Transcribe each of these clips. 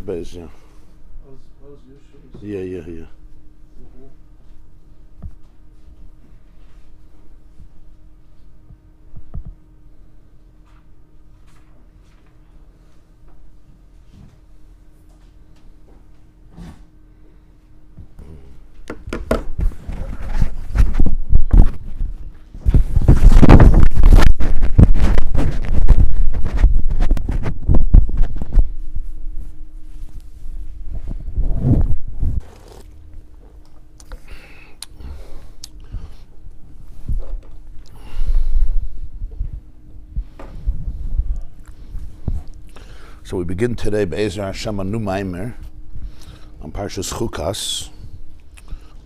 Bais, yeah. Yeah. So we begin today Be'ezer Hashem a new Maimer on Parshas Chukas,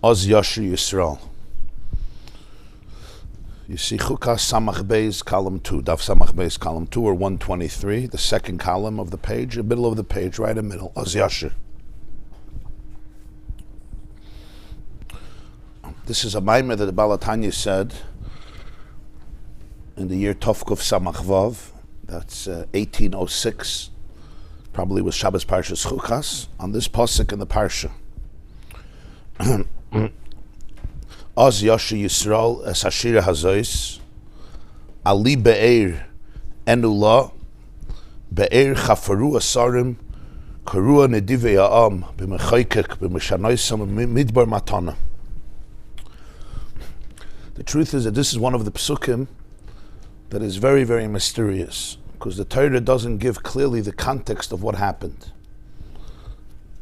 Oz Yashir Yisrael. You see Chukas Samach Bais column 2, Daf Samach Bais column 2 or 123, the second column of the page, the middle of the page, right in the middle, Oz Yashir. This is a Maimer that the Balatanya said in the year Tovkuf Samach Vav, that's 1806. Probably was Shabbos Parshas Chukas, on this pasuk in the Parsha. Oz Yashir Yisrael es Hashira Hazois Ali Be'er Enula Be'er Chafaru Asarim Karua Nedivei Ha'am B'mechaykek B'meshanoisam Midbar Matana. The truth is that this is one of the psukim that is very, very mysterious, because the Torah doesn't give clearly the context of what happened.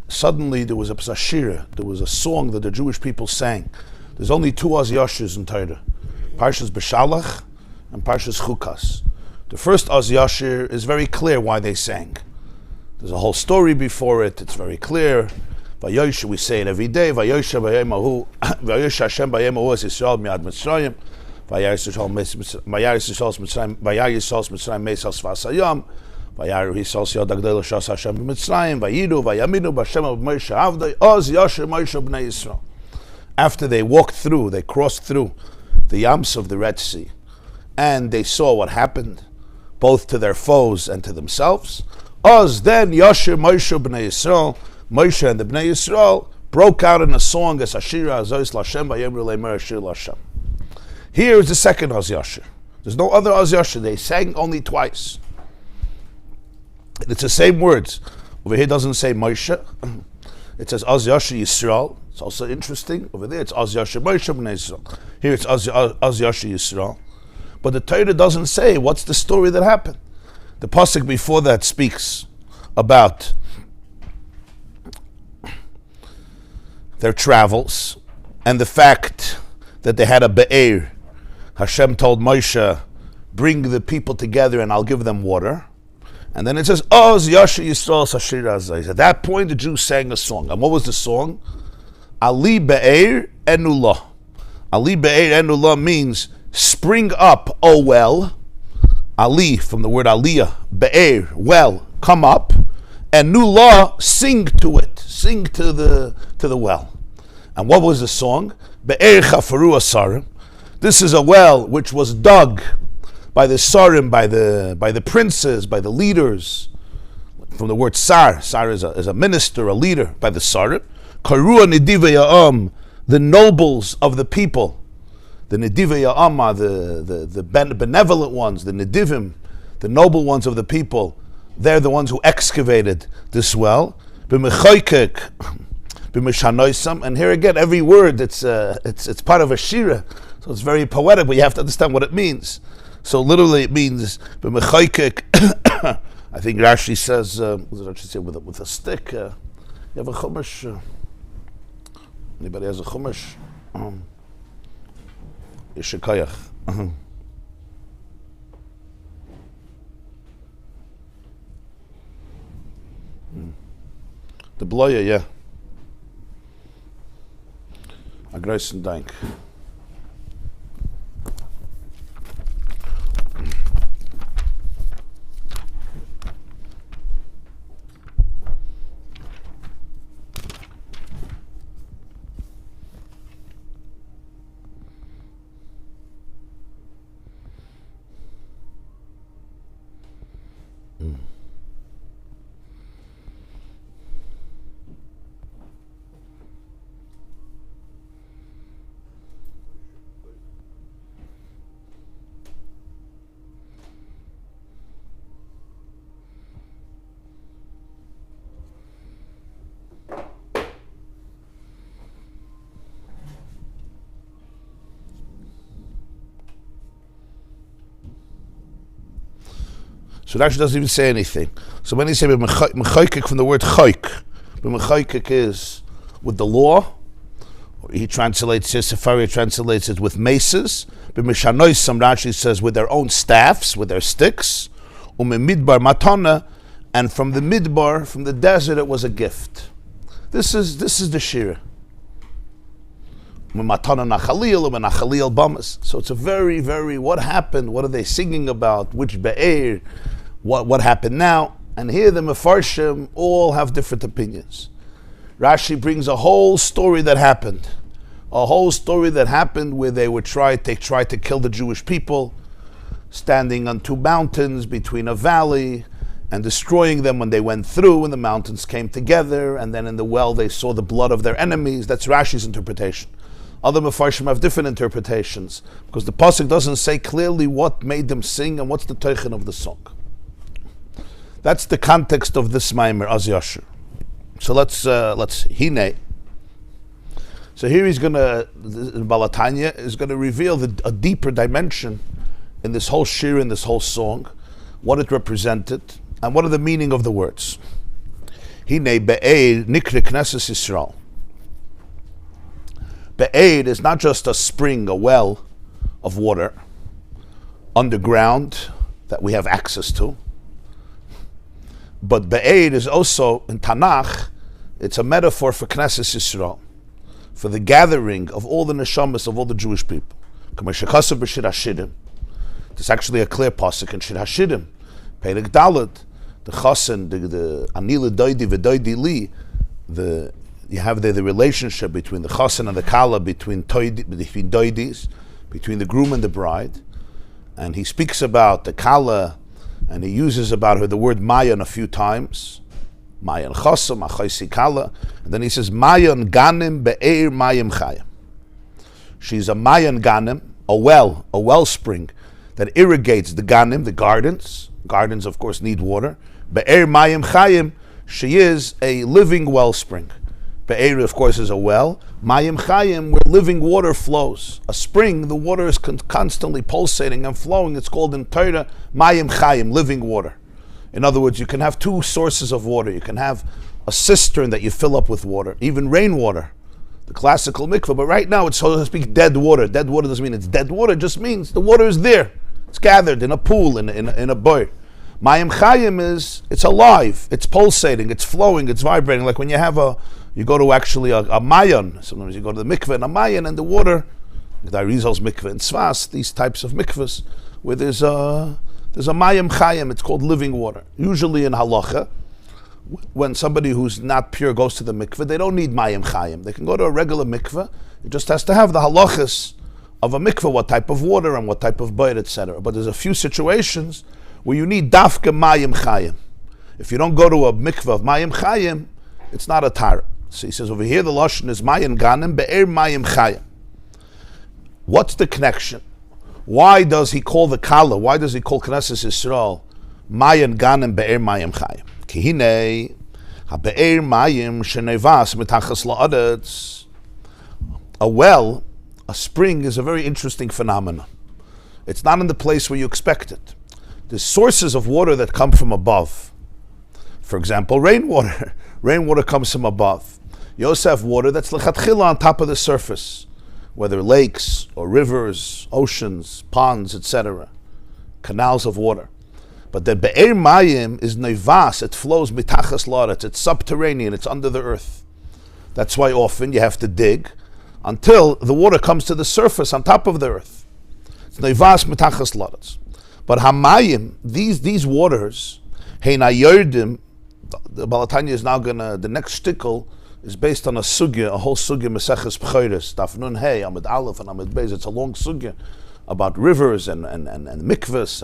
Suddenly there was a psashira, there was a song that the Jewish people sang. There's only two Oz Yashirs in Torah, Parshas B'Shalach and Parshas Chukas. The first Oz Yashir is very clear why they sang. There's a whole story before it, it's very clear. Vayosh, we say it every day, Vayosh Hashem Bayemahu as Yisrael mi'ad Mitzrayim, Vayar Yisrael Mitzrayim Meisas Vasayam, Vayar Yisrael Yod Agdei L'Shas Hashem B'Mitzrayim, Vayidu Vayaminu B'Hashem B'Moshe Avdei Oz Yashir Moshe B'nei Yisrael. After they walked through, they crossed through the Yams of the Red Sea, and they saw what happened, both to their foes and to themselves. Oz then Yashir Moshe B'nei Yisrael, Moshe and the Bnei Yisrael broke out in a song as Hashira Azois L'Hashem Vayemru Leimer Hashir L'Hashem. Here is the second Oz Yashir. There's no other Oz Yashir. They sang only twice. It's the same words. Over here it doesn't say Moshe. It says Oz Yashir Yisrael. It's also interesting. Over there it's Oz Yashir Moshe B'nei Yisrael. Here it's Oz Yashir Yisrael. But the Torah doesn't say what's the story that happened. The pasuk before that speaks about their travels and the fact that they had a be'er. Hashem told Moshe, bring the people together and I'll give them water. And then it says, Oz Yashir Yisrael Hashira Azayis. At that point, the Jews sang a song. And what was the song? Ali Be'er Enula. Ali Be'er Enula means spring up, O well. Ali, from the word Aliyah. Be'er, well, come up. And Nula, sing to it. Sing to the well. And what was the song? Be'er Chafaru Asarim. This is a well which was dug by the Sarim, by the princes, by the leaders. From the word Sar. Sar is a minister, a leader, by the Sarim. Karua Nedivei Ha'am, the nobles of the people. The Nedivei Ha'am are the benevolent ones, the Nedivim, the noble ones of the people. They're the ones who excavated this well. B'mechaykek, b'meshanoisam, and here again, every word it's part of a shira, so it's very poetic, but you have to understand what it means. So literally, it means b'mechaykek. I think Rashi says, what does Rashi say with a stick? You have a chumash. Anybody has a chumash? Yeshikayach. The bloya, yeah. A großen Dank. So Rashi doesn't even say anything. So when he say mechaykik from the word chayk, mechaykik is with the law. He translates it, Safari translates it with maces. B'mishanoisam, Rashi says with their own staffs, with their sticks. Midbar matana, and from the midbar, from the desert, it was a gift. This is the shira. So it's a very, very, what happened? What are they singing about? Which be'er? What happened now? And here the Mefarshim all have different opinions. Rashi brings a whole story that happened. A whole story that happened where they tried to kill the Jewish people, standing on two mountains between a valley and destroying them when they went through and the mountains came together, and then in the well they saw the blood of their enemies. That's Rashi's interpretation. Other Mefarshim have different interpretations because the pasuk doesn't say clearly what made them sing and what's the teichen of the song. That's the context of this maimer as Yashir. So let's hine. So here he's gonna, Balatanya is gonna reveal a deeper dimension in this whole shir, in this whole song, what it represented, and what are the meaning of the words. Hine be'ed nikre knesses Yisrael. Be'ed is not just a spring, a well of water underground that we have access to, but be'ed is also, in Tanakh, it's a metaphor for Knesses Yisrael, for the gathering of all the neshamas of all the Jewish people. There's actually a clear pasuk in Shir Hashirim, Perek Daled, the Chasen, the Anila Doidi v'Doidi Li, you have there the relationship between the Chasen and the Kala, between Doidis, between the groom and the bride, and he speaks about the Kala, and he uses about her the word Mayan a few times, Mayan Chasam, Achaisi Kala, and then he says Mayan Ganim Be'er Mayim Chayim. She's a Mayan Ganim, a wellspring that irrigates the Ganim, the gardens. Gardens, of course, need water. Be'er Mayim Chayim, she is a living wellspring. Be'er, of course, is a well. Mayim Chayim, where living water flows. A spring, the water is constantly pulsating and flowing. It's called in Torah Mayim Chayim, living water. In other words, you can have two sources of water. You can have a cistern that you fill up with water, even rainwater, the classical mikveh. But right now, it's, so to speak, dead water. Dead water doesn't mean it's dead water. It just means the water is there. It's gathered in a pool, in a boy. Mayim Chayim is, it's alive, it's pulsating, it's flowing, it's vibrating. Like when you go to actually a mayan, sometimes you go to the mikveh in a mayan, and the water, the Arizal's mikveh in Tzfas, these types of mikvehs, where there's a mayim chayim, it's called living water. Usually in halacha, when somebody who's not pure goes to the mikveh, they don't need mayim chayim. They can go to a regular mikveh. It just has to have the halachas of a mikveh, what type of water and what type of bayit, etc. But there's a few situations where you need dafka mayim chayim. If you don't go to a mikveh of mayim chayim, it's not a tar. So he says over here the lashon is mayim ganim be'er mayim chayim. What's the connection? Why does he call the Kala? Why does he call Knesses Yisrael Mayan Ganim Be'er Mayim Chayim? Kihine HaBe'er Mayim Shenevas Mitachas La'aretz. A well, a spring, is a very interesting phenomenon. It's not in the place where you expect it. There's sources of water that come from above. For example, rainwater. Rainwater comes from above. You also have water that's lechatchila on top of the surface, whether lakes or rivers, oceans, ponds, etc., canals of water. But the Be'er Mayim is nevas, it flows mitachas la'aretz, it's subterranean, it's under the earth. That's why often you have to dig until the water comes to the surface on top of the earth. It's nevas mitachas la'aretz. But Hamayim, these waters, Heina Yerdim, the Balatanya is now gonna, the next shtickle is based on a sugya, a whole sugya, Meseches B'choros, Daf Nun Hey, Amid Aleph and Amid Bais. It's a long sugya about rivers and mikvahs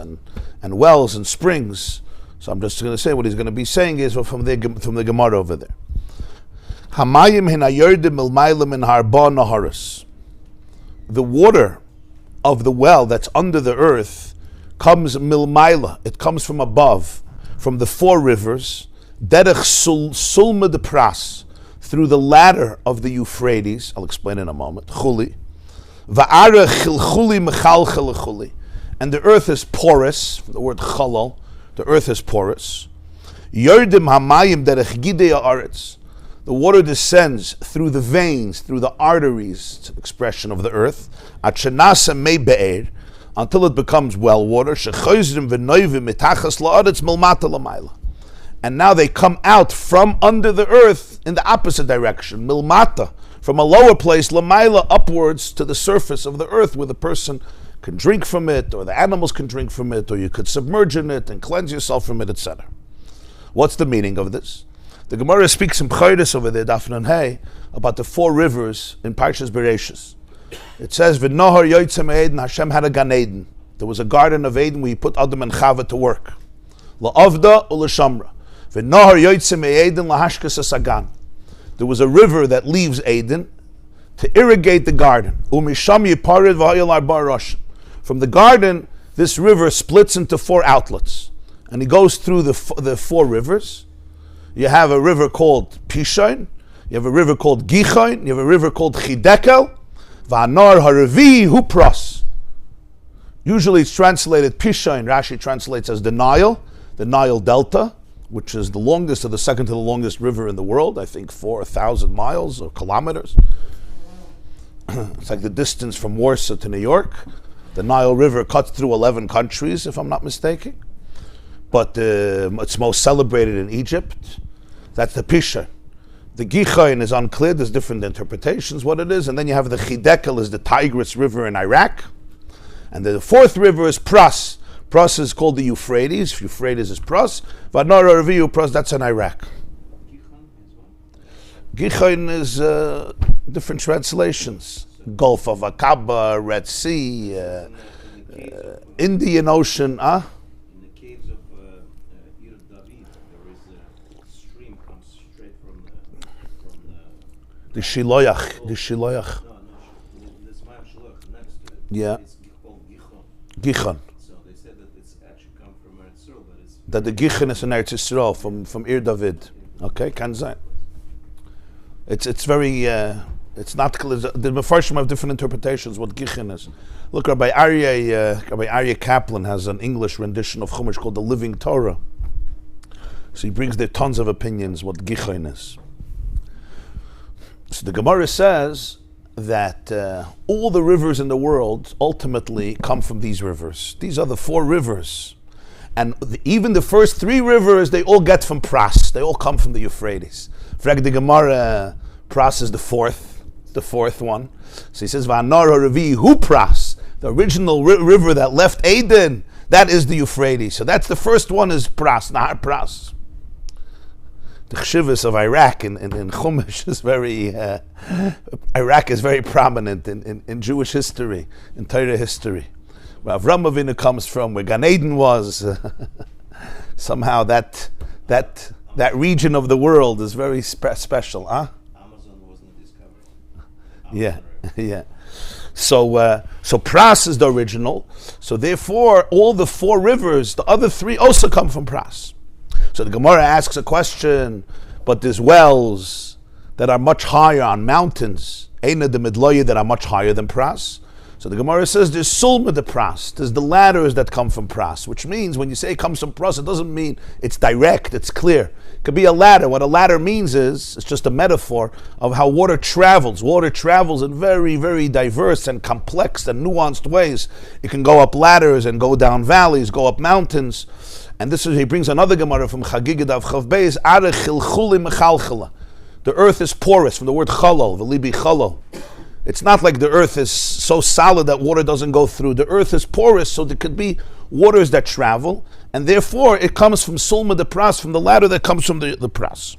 and wells and springs. So I'm just going to say what he's going to be saying is from the Gemara over there. Hamayim hina yerdim milmayla min harba naharis. The water of the well that's under the earth comes milmayla. It comes from above, from the four rivers, derech sulma de pras, through the ladder of the Euphrates. I'll explain in a moment. Chuli. Va'ara chilchuli mechalchel chuli. And the earth is porous, from the word chalal. The earth is porous. Yordim hamayim derech gidei haaretz. The water descends through the veins, through the arteries, it's an expression of the earth, at shenasa mei be'er, until it becomes well water, shechoizrim v'noivim mitachas la'aretz milmata l'mayla. And now they come out from under the earth in the opposite direction, milmata, from a lower place, l'mayla, upwards to the surface of the earth, where the person can drink from it, or the animals can drink from it, or you could submerge in it and cleanse yourself from it, etc. What's the meaning of this? The Gemara speaks in Chaim over there, Daf Nun Hey, about the 4 rivers in Parshas Bereshis. It says, "V'nohar yotzeh me'Eden, Hashem had a Gan Eden." There was a garden of Eden where he put Adam and Chava to work. La'avda u'l'shamra. V'nohar yotzeh me'Eden lahashkas hasagan. There was a river that leaves Eden to irrigate the garden. U'misham yipared v'hayal arba rosh. From the garden, this river splits into 4 outlets. And he goes through the 4 rivers. You have a river called Pishon, you have a river called Gichon, you have a river called Chidekel, V'anar haravi hu pros. Usually it's translated Pishon, Rashi translates as the Nile Delta, which is the longest or the second to the longest river in the world, I think 4,000 miles or kilometers. It's like the distance from Warsaw to New York. The Nile River cuts through 11 countries, if I'm not mistaken. But it's most celebrated in Egypt. That's the Pisha. The Gichon is unclear, there's different interpretations what it is. And then you have the Chidekel, is the Tigris River in Iraq. And the 4th river is Pras. Pras is called the Euphrates. Euphrates is Pras. Vanar Araviyu Pras, that's in Iraq. Gichon is different translations. Gulf of Aqaba, Red Sea, Indian Ocean. The Shiloyach. No, this map Shiloyach next to it. Yeah. It's called Gichon. Gichon. So they said that it's actually come from Eretz Yisrael, but it's... That the Gichon is in Eretz Yisrael, from Ir David. Okay, can sein. It's very, it's not clear. The Mefarshim have different interpretations what Gichon is. Look, Rabbi Aryeh Kaplan has an English rendition of Chumash called the Living Torah. So he brings there tons of opinions what Gichon is. So the Gemara says that all the rivers in the world ultimately come from these rivers. These are the 4 rivers. And even the first 3 rivers, they all get from Pras. They all come from the Euphrates. Frag the Gemara, Pras is the fourth one. So he says, V'anar haravi hu Pras. The original river that left Eden, that is the Euphrates. So that's the first one is Pras, Nahar Pras. The chshivas of Iraq in Chumash is very, Iraq is very prominent in Jewish history, in Torah history. Where Avram Avinu comes from, where Gan Eden was, somehow that region of the world is very special, huh? Amazon wasn't discovered. Yeah. So Pras is the original. So therefore, all the 4 rivers, the other 3 also come from Pras. So the Gemara asks a question, but there's wells that are much higher on mountains, Eina de Midloye, that are much higher than Pras. So the Gemara says there's Sulma de Pras, there's the ladders that come from Pras, which means when you say it comes from Pras, it doesn't mean it's direct, it's clear. It could be a ladder. What a ladder means is, it's just a metaphor of how water travels. Water travels in very, very diverse and complex and nuanced ways. It can go up ladders and go down valleys, go up mountains. And this is, he brings another Gemara from Chagigah Daf Chav Bais, Arech Chilchuli Mechalchala. The earth is porous, from the word Chalol, V'libi Chalol. It's not like the earth is so solid that water doesn't go through. The earth is porous, so there could be waters that travel, and therefore it comes from Sulma de Pras, from the ladder that comes from the Pras.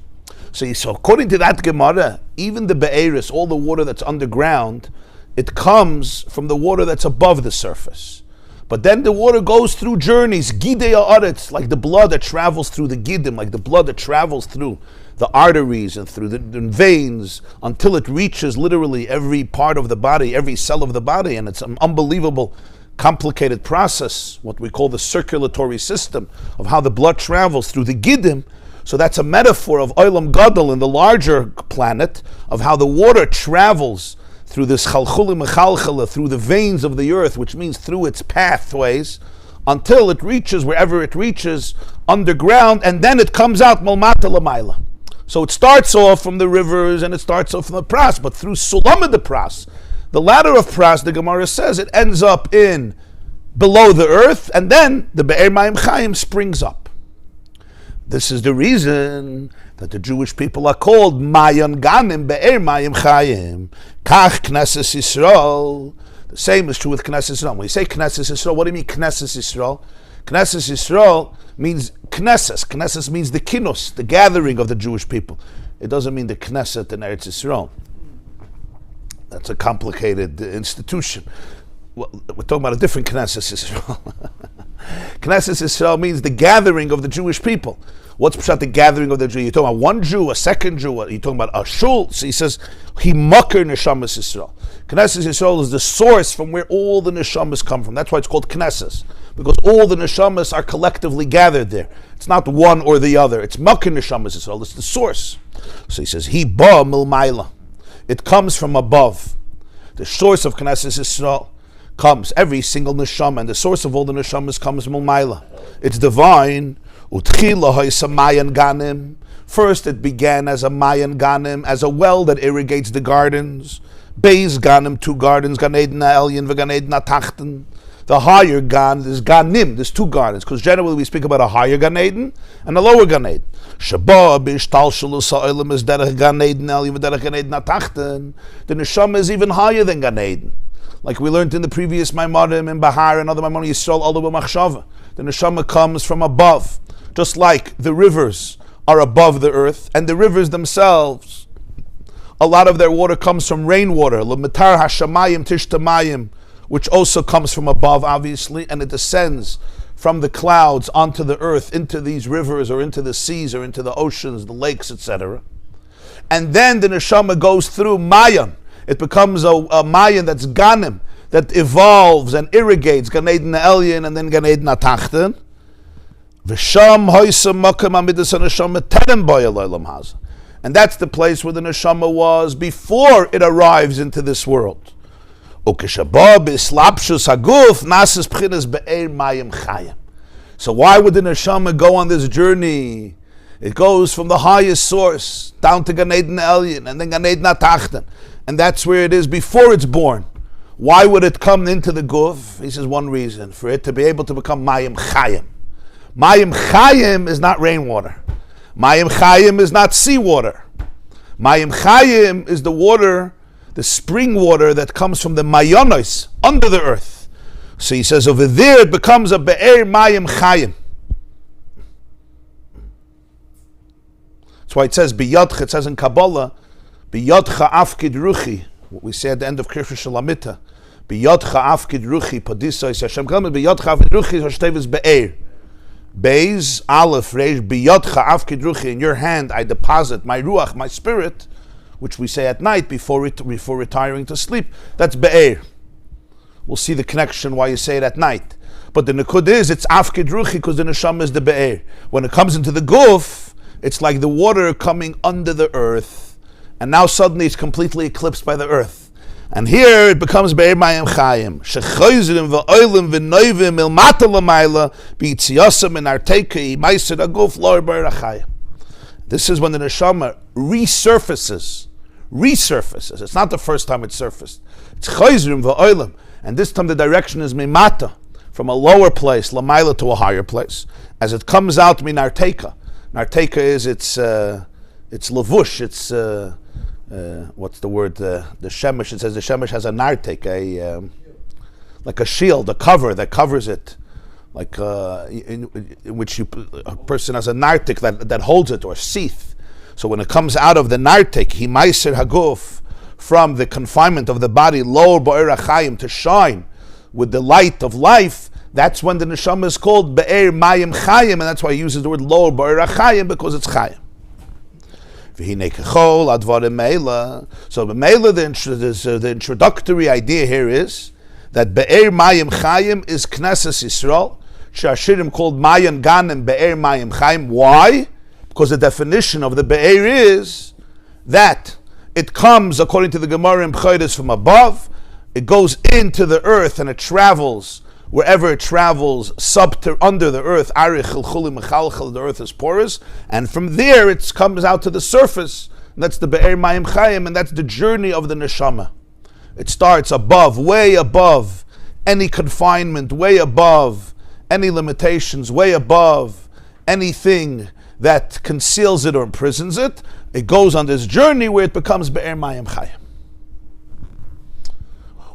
So according to that Gemara, even the Be'eris, all the water that's underground, it comes from the water that's above the surface. But then the water goes through journeys, Gidei haaretz, like the blood that travels through the Gidim, like the blood that travels through the arteries and through the veins, until it reaches literally every part of the body, every cell of the body, and it's an unbelievable, complicated process, what we call the circulatory system, of how the blood travels through the Gidim. So that's a metaphor of Olam Gadol in the larger planet, of how the water travels through this chalchulim mechalchala, through the veins of the earth, which means through its pathways, until it reaches wherever it reaches underground, and then it comes out Mulmata Lamaila. So it starts off from the rivers and it starts off from the Pras, but through Sulamid the Pras, the ladder of Pras, the Gemara says, it ends up in below the earth, and then the Be'er Mayim Chaim springs up. This is the reason that the Jewish people are called Mayan Ganim Be'er Mayim Chaim. Kach Knesses Yisrael. The same is true with Knesses Yisrael. When you say Knesses Yisrael, what do you mean Knesses Yisrael? Knesses Yisrael means Knesses. Knesses means the kinos, the gathering of the Jewish people. It doesn't mean the Knesset in Eretz Yisrael. That's a complicated institution. Well, we're talking about a different Knesset Yisrael. Knesset Yisrael means the gathering of the Jewish people. What's Pshat, the gathering of the Jew? You're talking about one Jew, a second Jew, you're talking about a shul. So he says, he mucker neshamas Yisrael. Knesset Yisrael is the source from where all the neshamas come from. That's why it's called Knesset, because all the neshamas are collectively gathered there. It's not one or the other. It's mucker neshamas Yisrael. It's the source. So he says, he ba milmaila. It comes from above. The source of Knesset Yisrael comes, every single neshama, and the source of all the neshamas comes milmaila. It's divine. First it began as a Mayan Ganim, as a well that irrigates the gardens. Bais Ganim, 2 gardens, Gan Eden Elyon, Gan Eden Tachten. The higher Gan is Ganim, there's 2 gardens, because generally we speak about a higher Gan Eden and a lower Gan Eden. Shabbat b'ishtal shalu sa'olam is derech Gan Eden Elyon, derech Gan Eden Tachten. The neshama is even higher than Gan Eden. Like we learned in the previous Maimarim, in Bahar, and other Maimarim, Yisrael, all the Machshava. The neshama comes from above. Just like the rivers are above the earth, and the rivers themselves, a lot of their water comes from rainwater, l'metar hashamayim tishtamayim, which also comes from above, obviously, and it descends from the clouds onto the earth, into these rivers, or into the seas, or into the oceans, the lakes, etc. And then the neshama goes through mayan. It becomes a mayan that's ganim, that evolves and irrigates Gan Eden Elyon and then Gan Eden Tachten. And that's the place where the neshama was before it arrives into this world. So why would the neshama go on this journey? It goes from the highest source down to Gan Eden Elyon and then Gan Eden Tachten, and that's where it is before it's born. Why would it come into the guf? He says one reason, for it to be able to become Mayim Chayim. Mayim Chayim is not rainwater. Mayim Chayim is not seawater. Mayim Chayim is the water, the spring water that comes from the Mayonos, under the earth. So he says over there it becomes a Be'er Mayim Chayim. That's why it says, B'yadcha, it says in Kabbalah, B'yadcha afkid ruchi, what we say at the end of Kircha Shalamita, B'yadcha afkid ruchi, Padisais Hashem Kalman, B'yadcha afkid ruchi, Hashtevis Be'er. Bais, Aleph, Reish, B'yadcha afkid ruchi, in your hand I deposit my ruach, my spirit, which we say at night before retiring to sleep. That's Be'er. We'll see the connection why you say it at night. But the Nikud is, it's afkid ruchi, because the Neshama is the Be'er. When it comes into the Guf, it's like the water coming under the earth, and now suddenly it's completely eclipsed by the earth. And here it becomes Be'er Mayim Chayim. Shechoizrim v'oilim v'noivim ilmata l'mayla b'yitziyasam in arteikei ma'aser aguf lo'er Be'er Chayim. This is when the neshama resurfaces. It's not the first time it surfaced. It's choizrim v'oilim, and this time the direction is mimata, from a lower place l'mayla to a higher place, as it comes out min arteika. Narteka is it's lavush. It's what's the word? The shemesh. It says the shemesh has a nartek, like a shield, a cover that covers it, like in which a person has a nartek that holds it, or sheath. So when it comes out of the nartek, he meiser haguf, from the confinement of the body, lo Be'er Chayim, to shine with the light of life. That's when the neshama is called Be'er Mayim Chayim, and that's why he uses the word Lo Be'er Chayim, because it's Chayim. So the introductory idea here is that Be'er Mayim Chayim is Knesset Yisrael. Yashirim called Mayan Ganim Be'er Mayim Chayim. Why? Because the definition of the Be'er is that it comes, according to the Gemara in B'chayres, from above. It goes into the earth and it travels wherever it travels, under the earth, the earth is porous, and from there it comes out to the surface. And that's the Be'er Mayim Chaim, and that's the journey of the neshama. It starts above, way above any confinement, way above any limitations, way above anything that conceals it or imprisons it. It goes on this journey where it becomes Be'er Mayim Chaim.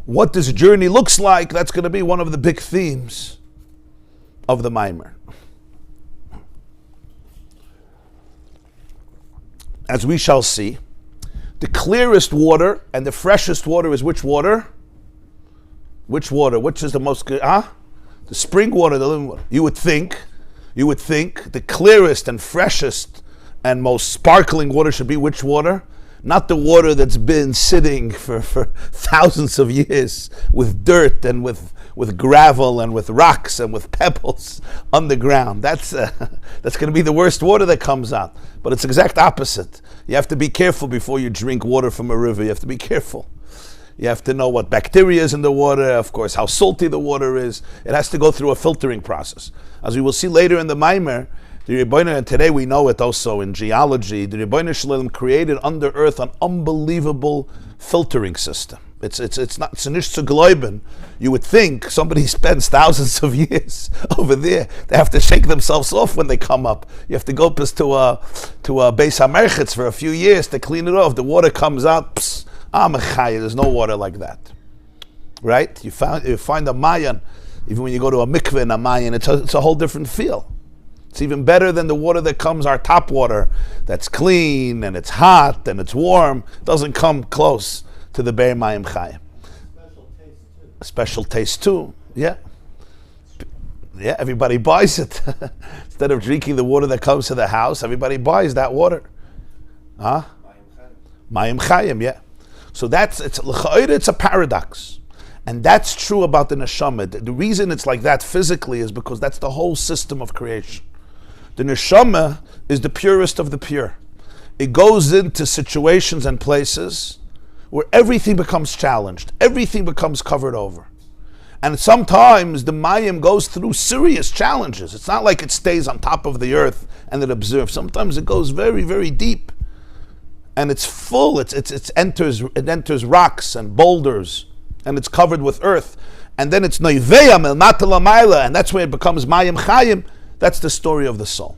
What this journey looks like, that's going to be one of the big themes of the Maimer. As we shall see, the clearest water and the freshest water is which water? Which water? Which is the most good? The spring water, the living water. You would think the clearest and freshest and most sparkling water should be which water? Not the water that's been sitting for thousands of years with dirt and with gravel and with rocks and with pebbles underground. That's going to be the worst water that comes out. But it's exact opposite. You have to be careful before you drink water from a river. You have to be careful. You have to know what bacteria is in the water, of course, how salty the water is. It has to go through a filtering process. As we will see later in the Maimer, the Rebbeinu, and today we know it also in geology, the Rebbeinu Shalom created under earth an unbelievable filtering system. It's nicht zu glauben. You would think somebody spends thousands of years over there. They have to shake themselves off when they come up. You have to go to a Bais HaMerchitz for a few years to clean it off. The water comes out, there's no water like that. Right? You find a Mayan, even when you go to a mikveh in a Mayan, it's a whole different feel. It's even better than the water that comes, our top water, that's clean and it's hot and it's warm. It doesn't come close to the Be'er Mayim Chaim. A special taste too, yeah. Yeah, everybody buys it. Instead of drinking the water that comes to the house, everybody buys that water. Mayim Chaim, yeah. So it's a paradox. And that's true about the neshama. The reason it's like that physically is because that's the whole system of creation. The neshama is the purest of the pure. It goes into situations and places where everything becomes challenged, everything becomes covered over. And sometimes the mayim goes through serious challenges. It's not like it stays on top of the earth and it observes. Sometimes it goes very, very deep. And it's full, it enters rocks and boulders, and it's covered with earth. And then it's noiveya melmata lamayla, and that's where it becomes mayim chayim. That's the story of the soul.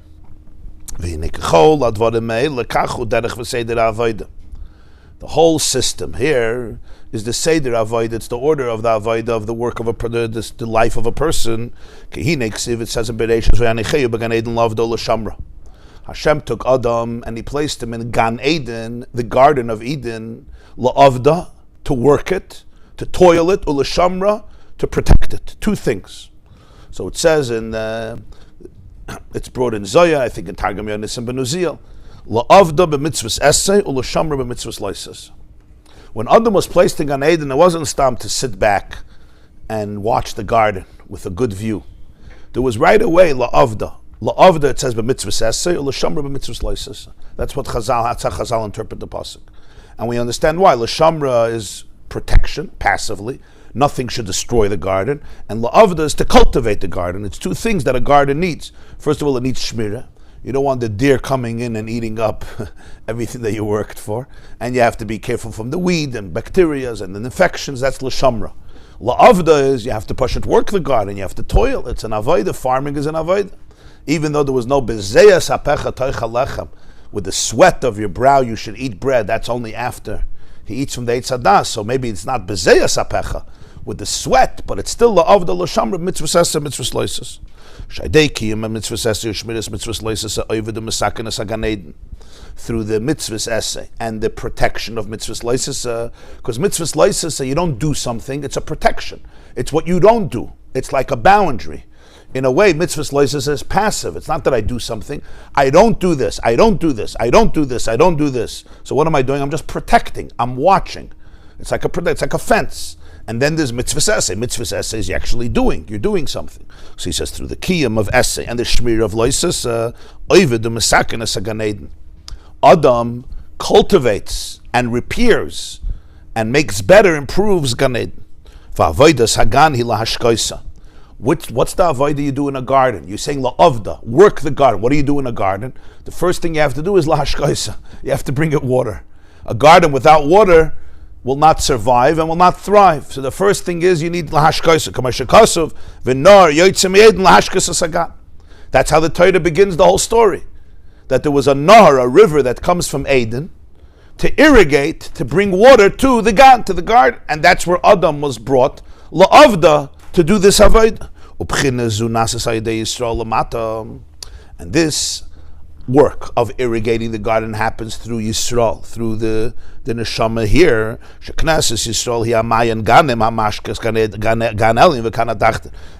The whole system here is the seder avodah. It's the order of the avodah of the work of the life of a person. It says in Bereishis, Hashem took Adam and he placed him in Gan Eden, the Garden of Eden, la'avda, to work it, to toil it, u'lashamra, to protect it. Two things. So it says it's brought in Zoya, I think in Targum Yonis and Ben Uziel, la'avda b'mitzvahs essay, u'lashamra b'mitzvahs loises. When Adam was placed in Gan Eden, it wasn't time to sit back and watch the garden with a good view. There was right away la'avda. La'avda, it says b'mitzvahs essay, u'lashamra b'mitzvahs loises. That's what that's how Chazal interpret the pasuk. And we understand why. L'shamra is protection, passively. Nothing should destroy the garden. And la'avda is to cultivate the garden. It's two things that a garden needs. First of all, it needs shmirah. You don't want the deer coming in and eating up everything that you worked for. And you have to be careful from the weed and bacteria and the infections. That's l'shamra. La'avda is you have to push it, work the garden. You have to toil. It's an avodah. Farming is an avodah. Even though there was no bezeyas hapecha toicha lechem, with the sweat of your brow you should eat bread. That's only after he eats from the Eitz Hadas. So maybe it's not bezeyas hapecha with the sweat, but it's still la'avda l'shamra mitzvahs esser mitzvahs loises. Shaydei kiyum mitzvahs esser shmiras mitzvahs loises oived mesakenas hagan eden. Through the mitzvahs essay and the protection of mitzvahs loises, because mitzvahs loises, you don't do something, it's a protection. It's what you don't do. It's like a boundary. In a way, mitzvahs loises is passive. It's not that I do something. I don't do this. I don't do this. I don't do this. I don't do this. So what am I doing? I'm just protecting. I'm watching. It's like a fence. And then there's mitzvahs essay. Mitzvahs essay is you're actually doing. You're doing something. So he says through the kiyum of essay and the shmir of loises, oived the mesakenas hagan eden. Adam cultivates and repairs and makes better, improves Gan Eden. Va'avodas hagan hi lahashkoisa. What's the avodah you do in a garden? You're saying la'avda, work the garden. What do you do in a garden? The first thing you have to do is lahashkaisa. You have to bring it water. A garden without water will not survive and will not thrive. So the first thing is you need lahashkaisa. Kamashakasov v'nor yotzim yedin lahashkaisa sagat. That's how the Torah begins the whole story. That there was a nahar, a river that comes from Eden, to irrigate, to bring water to the garden, and that's where Adam was brought la'avda to do this avodah. And this work of irrigating the garden happens through Yisrael, through the neshama here.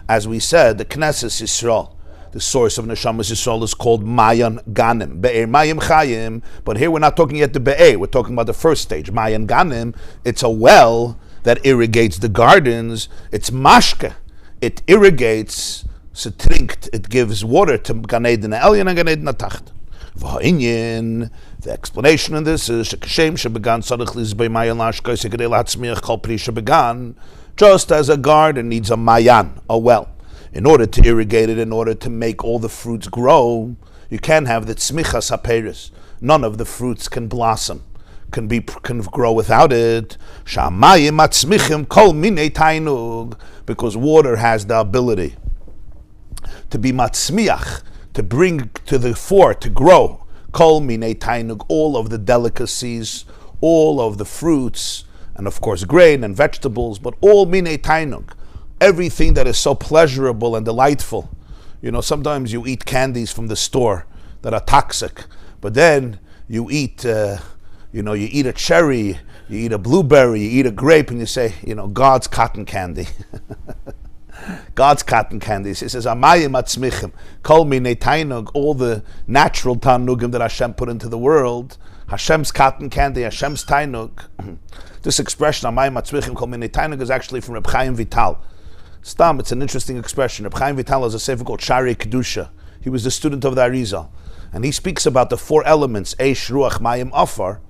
As we said, the Knesset Yisrael, the source of Neshamas Yisrael, is called Mayan Ganim. Be'er Mayim Chaim. But here we're not talking yet the Be'er, we're talking about the first stage. Mayan Ganim, it's a well that irrigates the gardens. It's mashke. It irrigates, setrinkt, it gives water to Gan Eden Elyon and Gan Eden Tacht. The explanation in this is just as a garden needs a mayan, a well, in order to irrigate it, in order to make all the fruits grow. You can't have the tzmichas haperis. None of the fruits can blossom, can grow without it. Because water has the ability to be matzmiach, to bring to the fore, to grow. Kol minei tainug, all of the delicacies, all of the fruits, and of course grain and vegetables, but all minei tainug, everything that is so pleasurable and delightful. You know, sometimes you eat candies from the store that are toxic, but then you eat, you eat a cherry, you eat a blueberry, you eat a grape, and you say, God's cotton candy. God's cotton candies. He says, Amayim atzmichim, kol minei tainug, all the natural tanugim that Hashem put into the world, Hashem's cotton candy, Hashem's tainug. This expression, Amayim atzmichim, kol minei tainug, is actually from Reb Chaim Vital. Stam, it's an interesting expression. Reb Chaim Vital has a sefer called Shari Kedusha. He was the student of the Arizal, and he speaks about the four elements, Eish, Ruach, Mayim, Afar,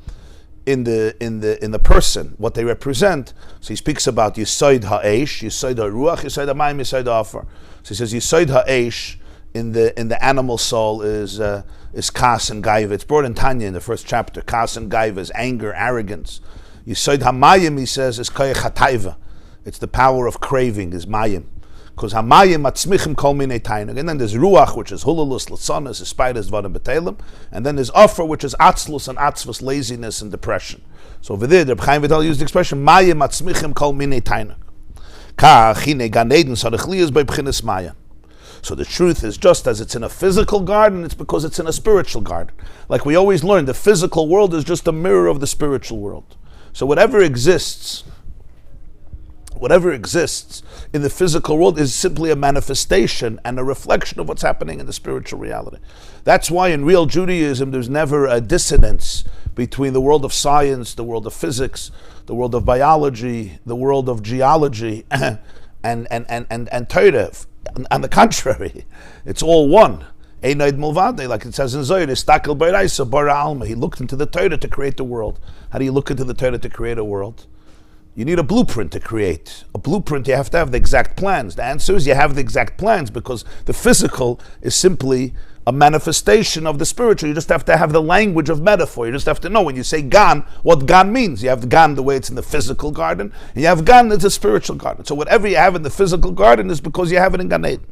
in the person, what they represent. So he speaks about Yisoid ha'esh, Yisoid ha'ruach, Yisoid ha'mayim, Yisoid ha'afar. So he says Yisoid ha'esh in the animal soul is kas and gaiva. It's brought in Tanya in the first chapter. Kas and gaiva is anger, arrogance. Yisoid ha'mayim, he says, is koyach ha'taiva. It's the power of craving, is mayim. Because hamayim atzmichim kol minei tainug. And then there's ruach, which is hululus, latzonis, spiders, vadim betelim. And then there's offer, which is atzlus and atzvus, laziness and depression. So over there, the Reb Chaim Vital used the expression mayim atzmichim kol minei tainug. Kach hine gan eden sarich liyas by b'chinas maya. So the truth is, just as it's in a physical garden, it's because it's in a spiritual garden. Like we always learn, the physical world is just a mirror of the spiritual world. So whatever exists in the physical world is simply a manifestation and a reflection of what's happening in the spiritual reality. That's why in real Judaism there's never a dissonance between the world of science, the world of physics, the world of biology, the world of geology, and Torah. On the contrary, it's all one. Einaid Mulvade, like it says in Zohar, Istakel Beiraisa Bara Alma. He looked into the Torah to create the world. How do you look into the Torah to create a world? You need a blueprint to create. A blueprint, you have to have the exact plans. The answer is you have the exact plans because the physical is simply a manifestation of the spiritual. You just have to have the language of metaphor. You just have to know when you say Gan, what Gan means. You have Gan the way it's in the physical garden, and you have Gan that's a spiritual garden. So whatever you have in the physical garden is because you have it in Gan Eden.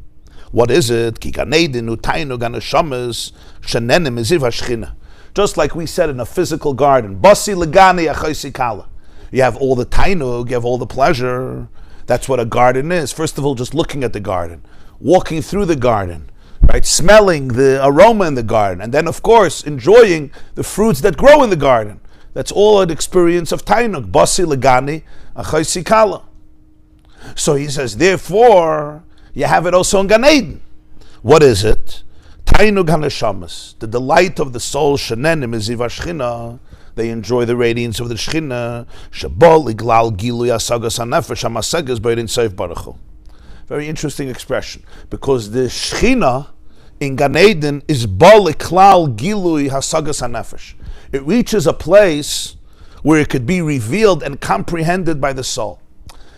What is it? Ki Gan Eden, Utainu, Gan Hashamas, Shenenim, Iziv HaShechina. Just like we said in a physical garden, Basi Legani Achosi Kala. You have all the tainug, you have all the pleasure. That's what a garden is. First of all, just looking at the garden, walking through the garden, right? Smelling the aroma in the garden, and then, of course, enjoying the fruits that grow in the garden. That's all an experience of tainug. Basi legani achosi kala. So he says, therefore, you have it also in Gan Eden. What is it? Tainug hanashamas, the delight of the soul. Shenenim iziv hashchina. They enjoy the radiance of the Shechina. Shabol iglal gilu yasagas hanefesh hamasegas beirin seif baruch hu. Very interesting expression, because the Shechina in Gan Eden is bol iklal gilu hasagas hanefesh. It reaches a place where it could be revealed and comprehended by the soul.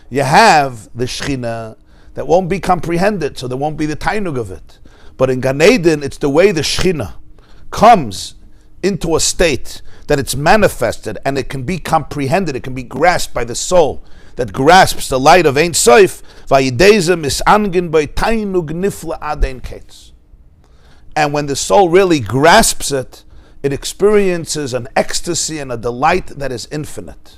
You have the Shechina that won't be comprehended, so there won't be the tainug of it. But in Gan Eden, it's the way the Shechina comes into a state that it's manifested and it can be comprehended, it can be grasped by the soul that grasps the light of Ein Sof. And when the soul really grasps it, it experiences an ecstasy and a delight that is infinite.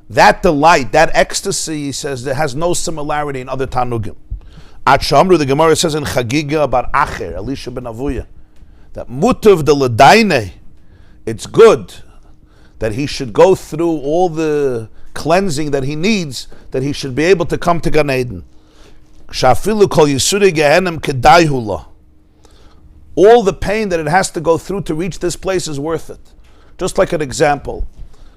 That delight, that ecstasy, he says, there has no similarity in other Tanugim. At Shamru, the Gemara says in Chagiga about Acher, Elisha ben Avuya, that Mutav de L'daine, it's good that he should go through all the cleansing that he needs, that he should be able to come to Gan Eden. Shafilu kol Yisuri Gehenim Kedayhula. All the pain that it has to go through to reach this place is worth it. Just like an example,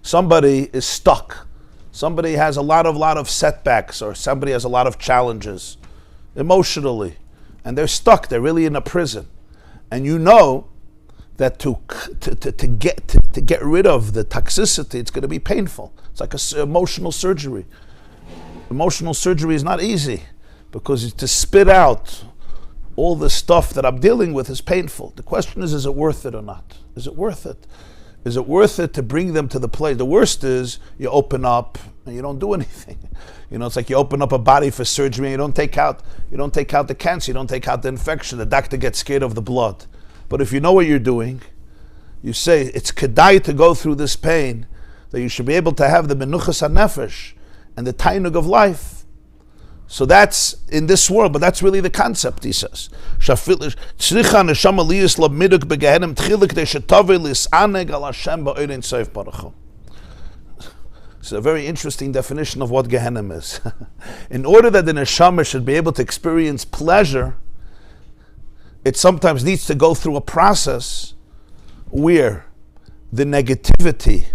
somebody is stuck. Somebody has a lot of setbacks, or somebody has a lot of challenges emotionally, and they're stuck. They're really in a prison, and you know that to get rid of the toxicity, it's going to be painful. It's like an emotional surgery. Emotional surgery is not easy because to spit out all the stuff that I'm dealing with is painful. The question is it worth it or not? Is it worth it? Is it worth it to bring them to the place? The worst is you open up and you don't do anything. It's like you open up a body for surgery and you don't take out the cancer, you don't take out the infection. The doctor gets scared of the blood. But if you know what you're doing, you say it's kedai to go through this pain, that you should be able to have the menuchas hanefesh and the tainug of life. So that's in this world, but that's really the concept, he says. It's a very interesting definition of what Gehenna is. In order that the neshama should be able to experience pleasure, it sometimes needs to go through a process where the negativity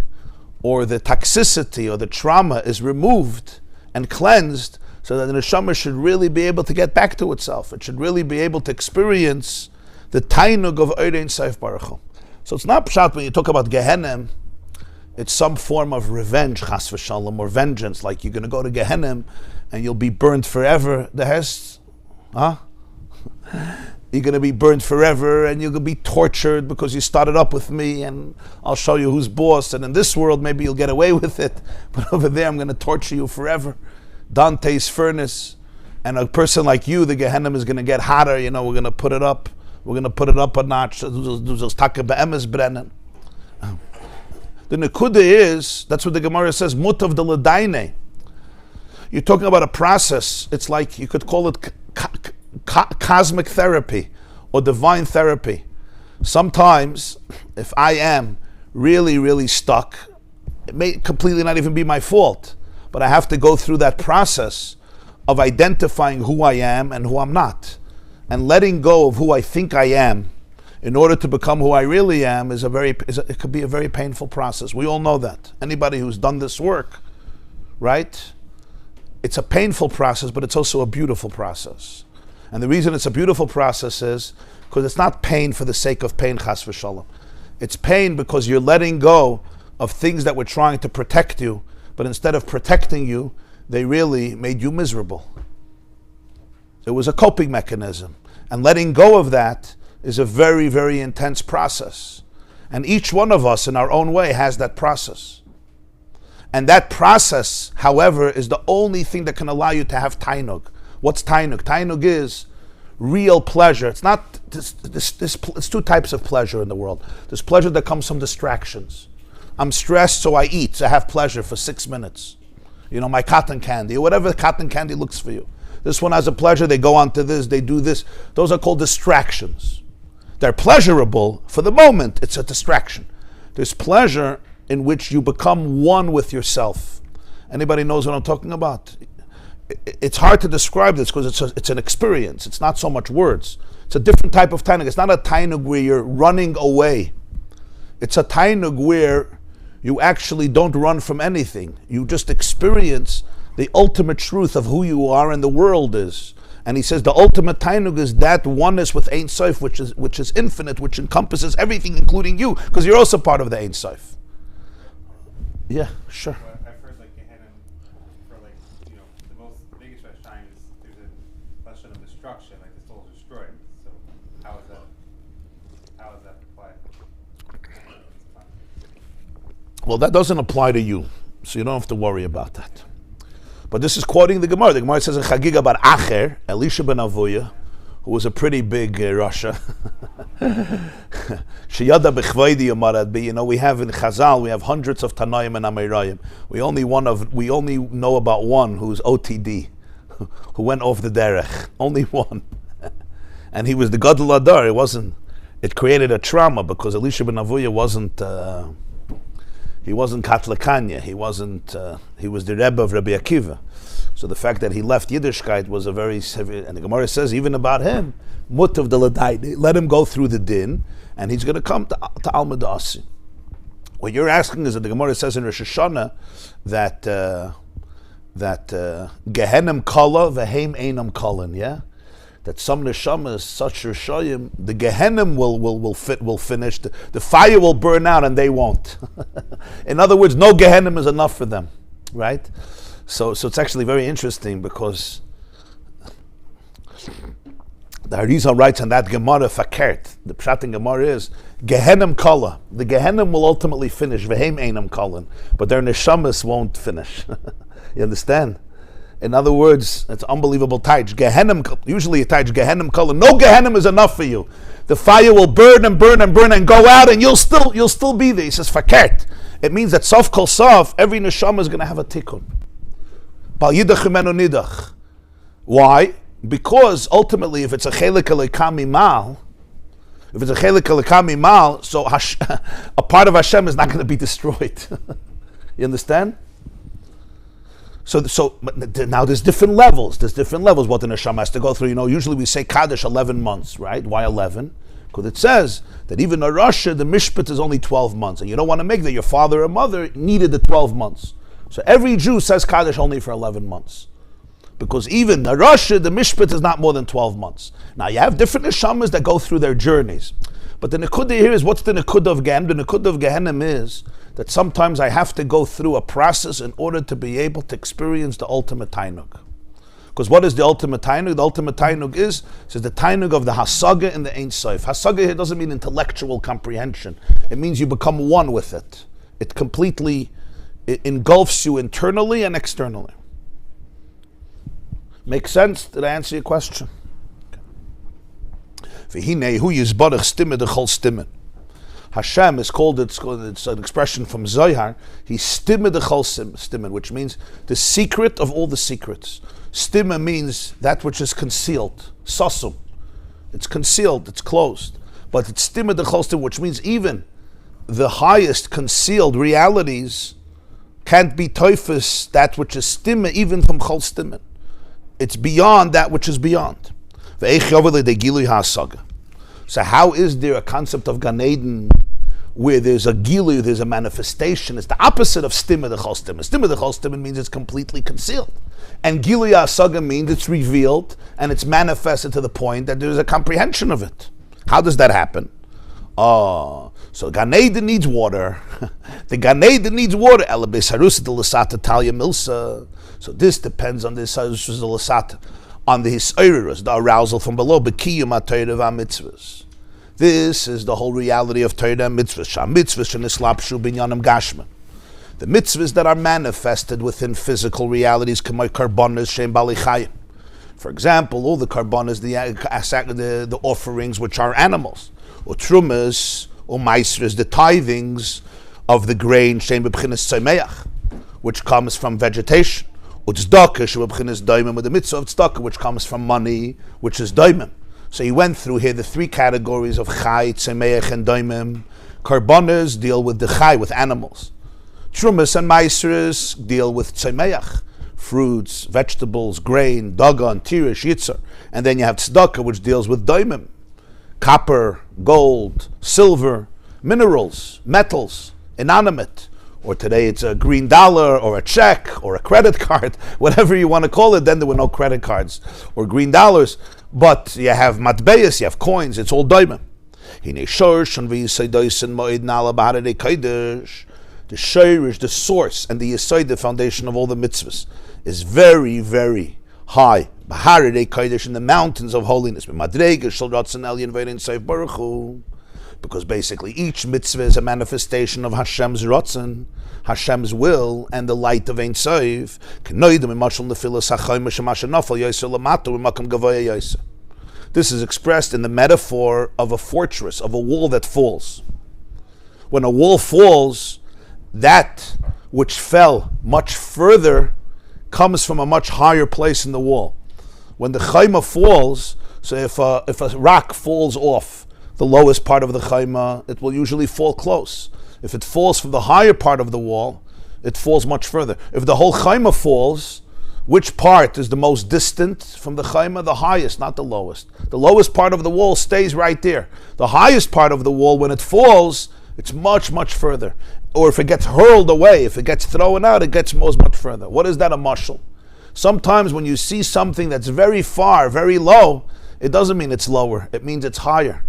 or the toxicity or the trauma is removed and cleansed, so that the neshama should really be able to get back to itself. It should really be able to experience the tainug of Ein Sof Baruch Hu. So it's not pshat when you talk about Gehenna, it's some form of revenge, chas v'shalom, or vengeance, like you're going to go to Gehenna and you'll be burned forever. The hest, huh? You're going to be burned forever and you're going to be tortured because you started up with me and I'll show you who's boss. And in this world, maybe you'll get away with it. But over there, I'm going to torture you forever. Dante's furnace. And a person like you, the Gehenna is going to get hotter. We're going to put it up. We're going to put it up a notch. The nekuda is, that's what the Gemara says, mutav de l'daine. You're talking about a process. It's like, you could call it cosmic therapy or divine therapy. Sometimes, if I am really, really stuck, it may completely not even be my fault, but I have to go through that process of identifying who I am and who I'm not, and letting go of who I think I am in order to become who I really am it could be a very painful process. We all know that. Anybody who's done this work, right? It's a painful process, but it's also a beautiful process. And the reason it's a beautiful process is because it's not pain for the sake of pain, chas v'shalom. It's pain because you're letting go of things that were trying to protect you, but instead of protecting you, they really made you miserable. It was a coping mechanism. And letting go of that is a very, very intense process. And each one of us in our own way has that process. And that process, however, is the only thing that can allow you to have tainug. What's tainug? Tainug is real pleasure. It's not it's two types of pleasure in the world. There's pleasure that comes from distractions. I'm stressed, so I eat. So I have pleasure for 6 minutes. My cotton candy, or whatever cotton candy looks for you. This one has a pleasure, they go on to this, they do this. Those are called distractions. They're pleasurable for the moment, it's a distraction. There's pleasure in which you become one with yourself. Anybody knows what I'm talking about? It's hard to describe this because it's an experience. It's not so much words. It's a different type of tainug. It's not a tainug where you're running away. It's a tainug where you actually don't run from anything. You just experience the ultimate truth of who you are and the world is. And he says the ultimate tainug is that oneness with Ein Sof, which is infinite, which encompasses everything, including you, because you're also part of the Ein Sof. Yeah, sure. Well, I've heard Gehenna for the most biggest Chaim is there's definition of destruction, like the soul is destroyed. So how is that applied? Well, that doesn't apply to you, so you don't have to worry about that. But this is quoting the Gemara. The Gemara says in Chagiga bar Acher, Elisha ben Avuya, who was a pretty big Rasha. Sheyada b'chvaydi Yomarad. You know, we have in Chazal, we have hundreds of Tanaim and Amirayim. We only know about one who's OTD, who went off the derech. Only one, and he was the Gadol Adar. It created a trauma because Elisha ben Avuya wasn't Katlakanya. He was the Rebbe of Rabbi Akiva. So the fact that he left Yiddishkeit was a very severe, and the Gemara says even about him, mutav de ladai, let him go through the din, and he's going to come to Alma Dasi. What you're asking is that the Gemara says in Rosh Hashanah that Gehenim kala v'heim einam kalan, yeah, that some neshamas, such rishayim, the Gehenim will finish, the fire will burn out and they won't. In other words, no Gehenim is enough for them, right? So it's actually very interesting because the Harizal writes on that Gemara fakert. The pshat in Gemara is Gehenim kala. The Gehenim will ultimately finish. V'heim einam kalan, but their neshamas won't finish. You understand? In other words, it's unbelievable. Taich Gehenim, usually a taich Gehenim kala. No Gehenim is enough for you. The fire will burn and burn and burn and go out, and you'll still be there. He says fakert. It means that sof kol sof, every neshama is going to have a tikkun. Why? Because ultimately, if it's a chelik elikami mal, so a part of Hashem is not going to be destroyed. You understand? So now there's different levels. What the neshama has to go through. You know, usually we say Kaddish 11 months, right? Why 11? Because it says that even a Russia, the mishpat is only 12 months, and you don't want to make that your father or mother needed the 12 months. So every Jew says Kaddish only for 11 months. Because even a Rasha, the Mishpat is not more than 12 months. Now you have different Neshamas that go through their journeys. But the Nekudah here is, what's the Nekudah of Gehenim? The Nekudah of Gehenim is that sometimes I have to go through a process in order to be able to experience the ultimate Tainug. Because what is the ultimate Tainug? The ultimate Tainug is the Tainug of the Hasaga and the Ein Sof. Hasaga here doesn't mean intellectual comprehension. It means you become one with it. It completely engulfs you internally and externally. Make sense? Did I answer your question? Hashem is called, it's an expression from Zohar, he's stimma de chol stimmen, which means the secret of all the secrets. Stimma means that which is concealed, sasum. It's concealed, it's closed. But it's stimma de chol stimmen, which means even the highest concealed realities can't be toifus, that which is stimma, even from chol stimmen. It's beyond that which is beyond. So how is there a concept of Gan Eden where there's a gilu, there's a manifestation? It's the opposite of stimma de chol stimmen. Stimma de chol stimmen means it's completely concealed. And gilu hasaga means it's revealed and it's manifested to the point that there's a comprehension of it. How does that happen? So Gan Eden needs water. The Gan Eden needs water. So this depends on the on the Hisayrus, the arousal from below. This is the whole reality of Torah and mitzvahs. The mitzvahs that are manifested within physical realities, for example, all the karbanas, the offerings which are animals, or trumas, or maisras, the tithings of the grain, which comes from vegetation. With the mitzvah of tzedakah, which comes from money, which is daimim. So he went through here the three categories of chai, tzemeach, and daimim. Karbonas deal with the chai, with animals. Trumas and maisras deal with tzemeach, fruits, vegetables, grain, dagan, tirish, yitzar. And then you have tzedakah, which deals with daimim, copper, gold, silver, minerals, metals, inanimate. Or today it's a green dollar, or a check, or a credit card, whatever you want to call it. Then there were no credit cards or green dollars. But you have matbeis, you have coins, it's all daimim. The shirish, the source, and the yisoid, the foundation of all the mitzvahs, is very, very high. B'harei kodesh, in the mountains of holiness. Because basically each mitzvah is a manifestation of Hashem's Ratzon, Hashem's will, and the light of Ein Sof. This is expressed in the metaphor of a fortress, of a wall that falls. When a wall falls, that which fell much further comes from a much higher place in the wall. When the Chaima falls, so if a rock falls off the lowest part of the Chaima, it will usually fall close. If it falls from the higher part of the wall, it falls much further. If the whole Chaima falls, which part is the most distant from the Chaima? The highest, not the lowest. The lowest part of the wall stays right there. The highest part of the wall, when it falls, it's much, much further. Or if it gets hurled away, if it gets thrown out, it gets much further. What is that a mashal? Sometimes when you see something that's very far, very low, it doesn't mean it's lower. It means it's higher.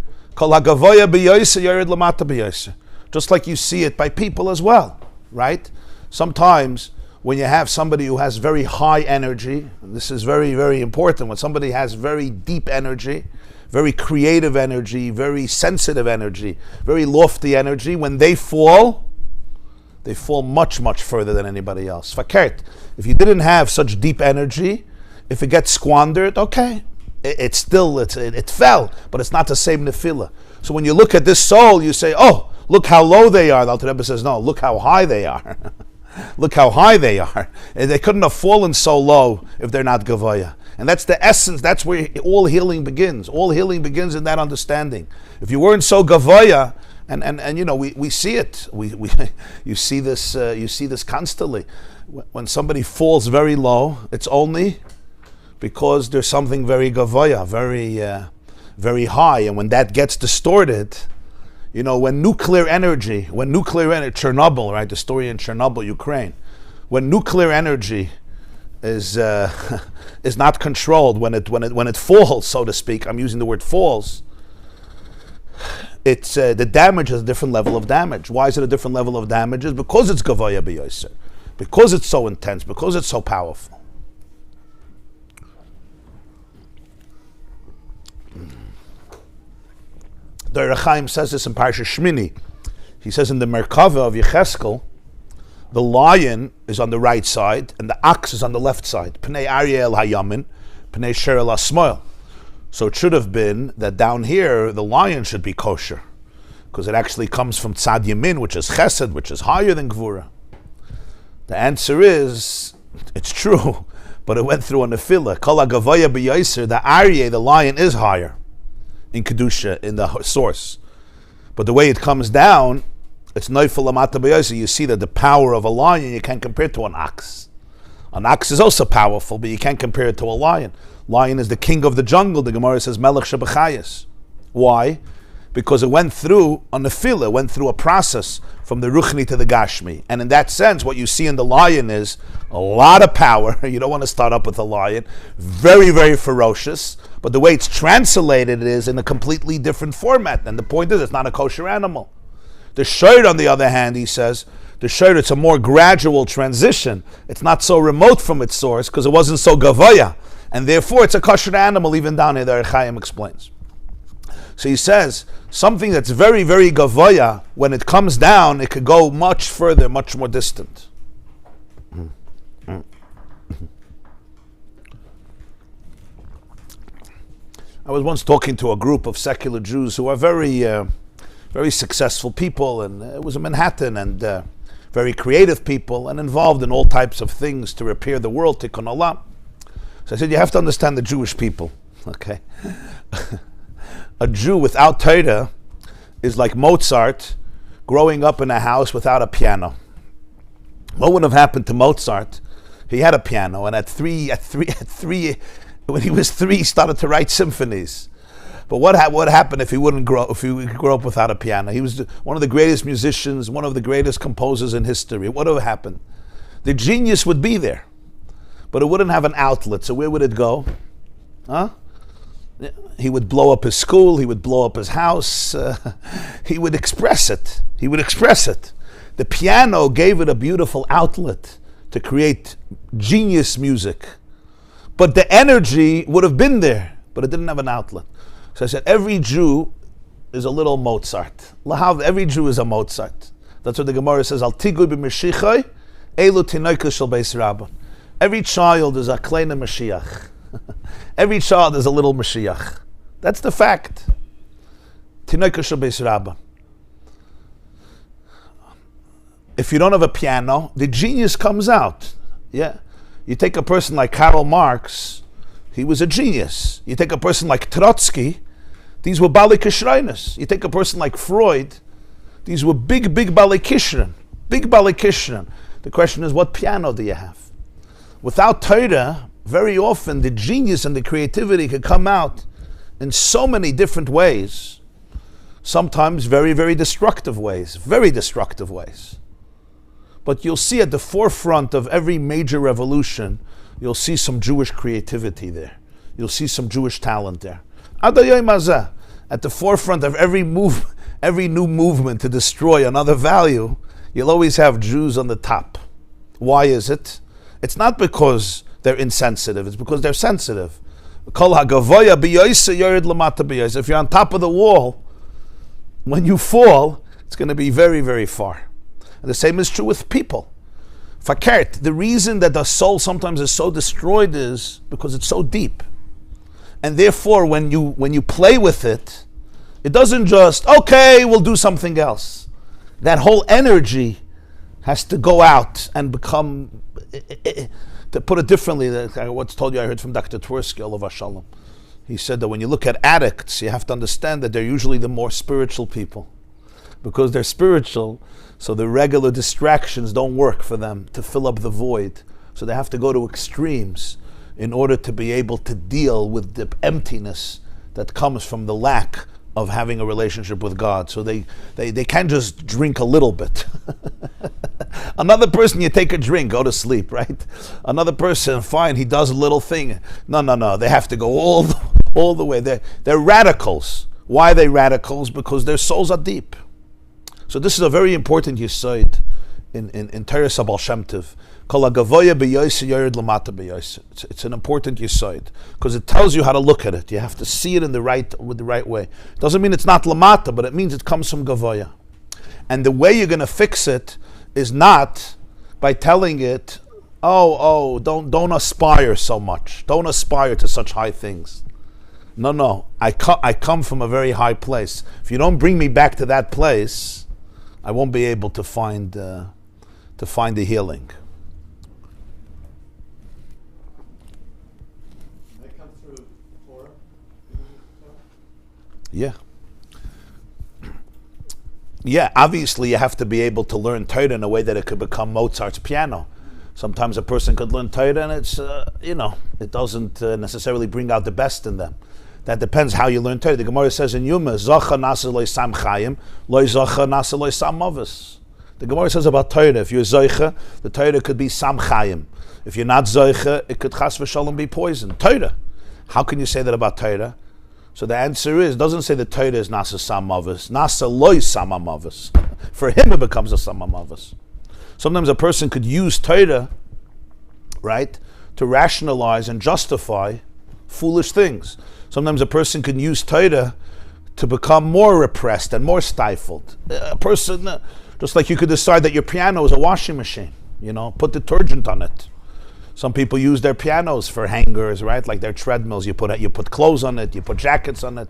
Just like you see it by people as well, right? Sometimes when you have somebody who has very high energy, and this is very, very important, when somebody has very deep energy, very creative energy, very sensitive energy, very lofty energy, when they fall much, much further than anybody else. Fakert, if you didn't have such deep energy, if it gets squandered, okay, it fell, but it's not the same nefillah. So when you look at this soul, you say, oh, look how low they are. The Alter Rebbe says, no, look how high they are. Look how high they are. And they couldn't have fallen so low if they're not Gavaya. And that's the essence, that's where all healing begins. All healing begins in that understanding. If you weren't so Gavaya, and you know, we see it. You see this constantly. When somebody falls very low, it's only because there's something very Gavaya, very high. And when that gets distorted, you know, when nuclear energy, Chernobyl, right? The story in Chernobyl, Ukraine. When nuclear energy is not controlled, when it falls, so to speak, I'm using the word falls, it's the damage is a different level of damage. Why is it a different level of damage? It's because it's Gavaya b'Yosher, because it's so intense, because it's so powerful. The Chaim says this in Parsha Shmini. He says in the Merkava of Yecheskel, the lion is on the right side and the ox is on the left side. Pnei Aryeh el Hayamin, Pnei Sher el Asmoel. So it should have been that down here the lion should be kosher, because it actually comes from Tzad Yamin, which is Chesed, which is higher than Gvura. The answer is, it's true, but it went through a nefillah. Kol HaGavaya b'Yosher, the Aryeh, the lion, is higher in Kedusha, in the source. But the way it comes down, it's Neufel Amata B'Yosher. You see that the power of a lion, you can't compare it to an ox. An ox is also powerful, but you can't compare it to a lion. Lion is the king of the jungle. The Gemara says, Melech Shebachayis. Why? Because it went through a nefillah, went through a process from the Ruchni to the Gashmi. And in that sense, what you see in the lion is a lot of power. You don't want to start up with a lion. Very, very ferocious. But the way it's translated is in a completely different format. And the point is, it's not a kosher animal. The shayr, on the other hand, he says, the shayr, it's a more gradual transition. It's not so remote from its source because it wasn't so gavaya. And therefore, it's a kosher animal, even down here, the Chaim explains. So he says, something that's very, very gavaya, when it comes down, it could go much further, much more distant. I was once talking to a group of secular Jews who are very, very successful people, and it was in Manhattan, and very creative people, and involved in all types of things to repair the world, tikkun olam. So I said, you have to understand the Jewish people, okay? A Jew without Torah is like Mozart growing up in a house without a piano. What would have happened to Mozart? He had a piano, and at three, when he was 3, he started to write symphonies. But what happened if he grew up without a piano? He was one of the greatest musicians, one of the greatest composers in history. What would have happened? The genius would be there, but it wouldn't have an outlet. So where would it go? Huh? He would blow up his school. He would blow up his house. He would express it. The piano gave it a beautiful outlet to create genius music. But the energy would have been there, but it didn't have an outlet. So I said, every Jew is a little Mozart. Lahav, every Jew is a Mozart. That's what the Gemara says, Al tigu b'Mashiachai, elu tinoika shel Beis Rabba. Every child is a kleine Mashiach. Every child is a little Mashiach. That's the fact. Tinoika shel Beis Rabba. If you don't have a piano, the genius comes out. Yeah. You take a person like Karl Marx, he was a genius. You take a person like Trotsky, these were Bali Kishreinas. You take a person like Freud, these were big Bali Kishran. Big Bali Kishran. The question is, what piano do you have? Without Torah, very often the genius and the creativity could come out in so many different ways. Sometimes very destructive ways. Very destructive ways. But you'll see at the forefront of every major revolution, you'll see some Jewish creativity there. You'll see some Jewish talent there. At the forefront of every new movement to destroy another value, you'll always have Jews on the top. Why is it? It's not because they're insensitive, it's because they're sensitive. If you're on top of the wall, when you fall, it's going to be very far. And the same is true with people. Fakert, the reason that the soul sometimes is so destroyed is because it's so deep. And therefore, when you play with it, it doesn't just, okay, we'll do something else. That whole energy has to go out and become, to put it differently, I once told you, I heard from Dr. Twersky, Olav Shalom. He said that when you look at addicts, you have to understand that they're usually the more spiritual people. Because they're spiritual, so the regular distractions don't work for them to fill up the void. So they have to go to extremes in order to be able to deal with the emptiness that comes from the lack of having a relationship with God. So they can't just drink a little bit. Another person, you take a drink, go to sleep, right? Another person, fine, he does a little thing. No, they have to go all the way. They're radicals. Why are they radicals? Because their souls are deep. So this is a very important yesod in Torah Baal Shem Tov. It's an important yesod because it tells you how to look at it. You have to see it with the right way. It doesn't mean it's not lamata, but it means it comes from gavoya. And the way you're going to fix it is not by telling it, don't aspire so much. Don't aspire to such high things. No. I come from a very high place. If you don't bring me back to that place, I won't be able to find the healing. They come through Torah? Yeah, obviously you have to be able to learn Torah in a way that it could become Mozart's piano. Sometimes a person could learn Torah and it's, it doesn't necessarily bring out the best in them. That depends how you learn Torah. The Gemara says in Yuma, Zacha nasa loy sam Chaim, loy zacha nasa loy sam Mavis. The Gemara says about Torah, if you're Zoicha, the Torah could be sam Chaim. If you're not Zoicha, it could chas v'shalom be poison. Torah. How can you say that about Torah? So the answer is, it doesn't say that Torah is nasa sam Mavis. Nasa loy sam Mavis. For him it becomes a sam Mavis. Sometimes a person could use Torah, right, to rationalize and justify foolish things. Sometimes a person can use Torah to become more repressed and more stifled. A person, just like you could decide that your piano is a washing machine, put detergent on it. Some people use their pianos for hangers, right? Like their treadmills. You put clothes on it, you put jackets on it.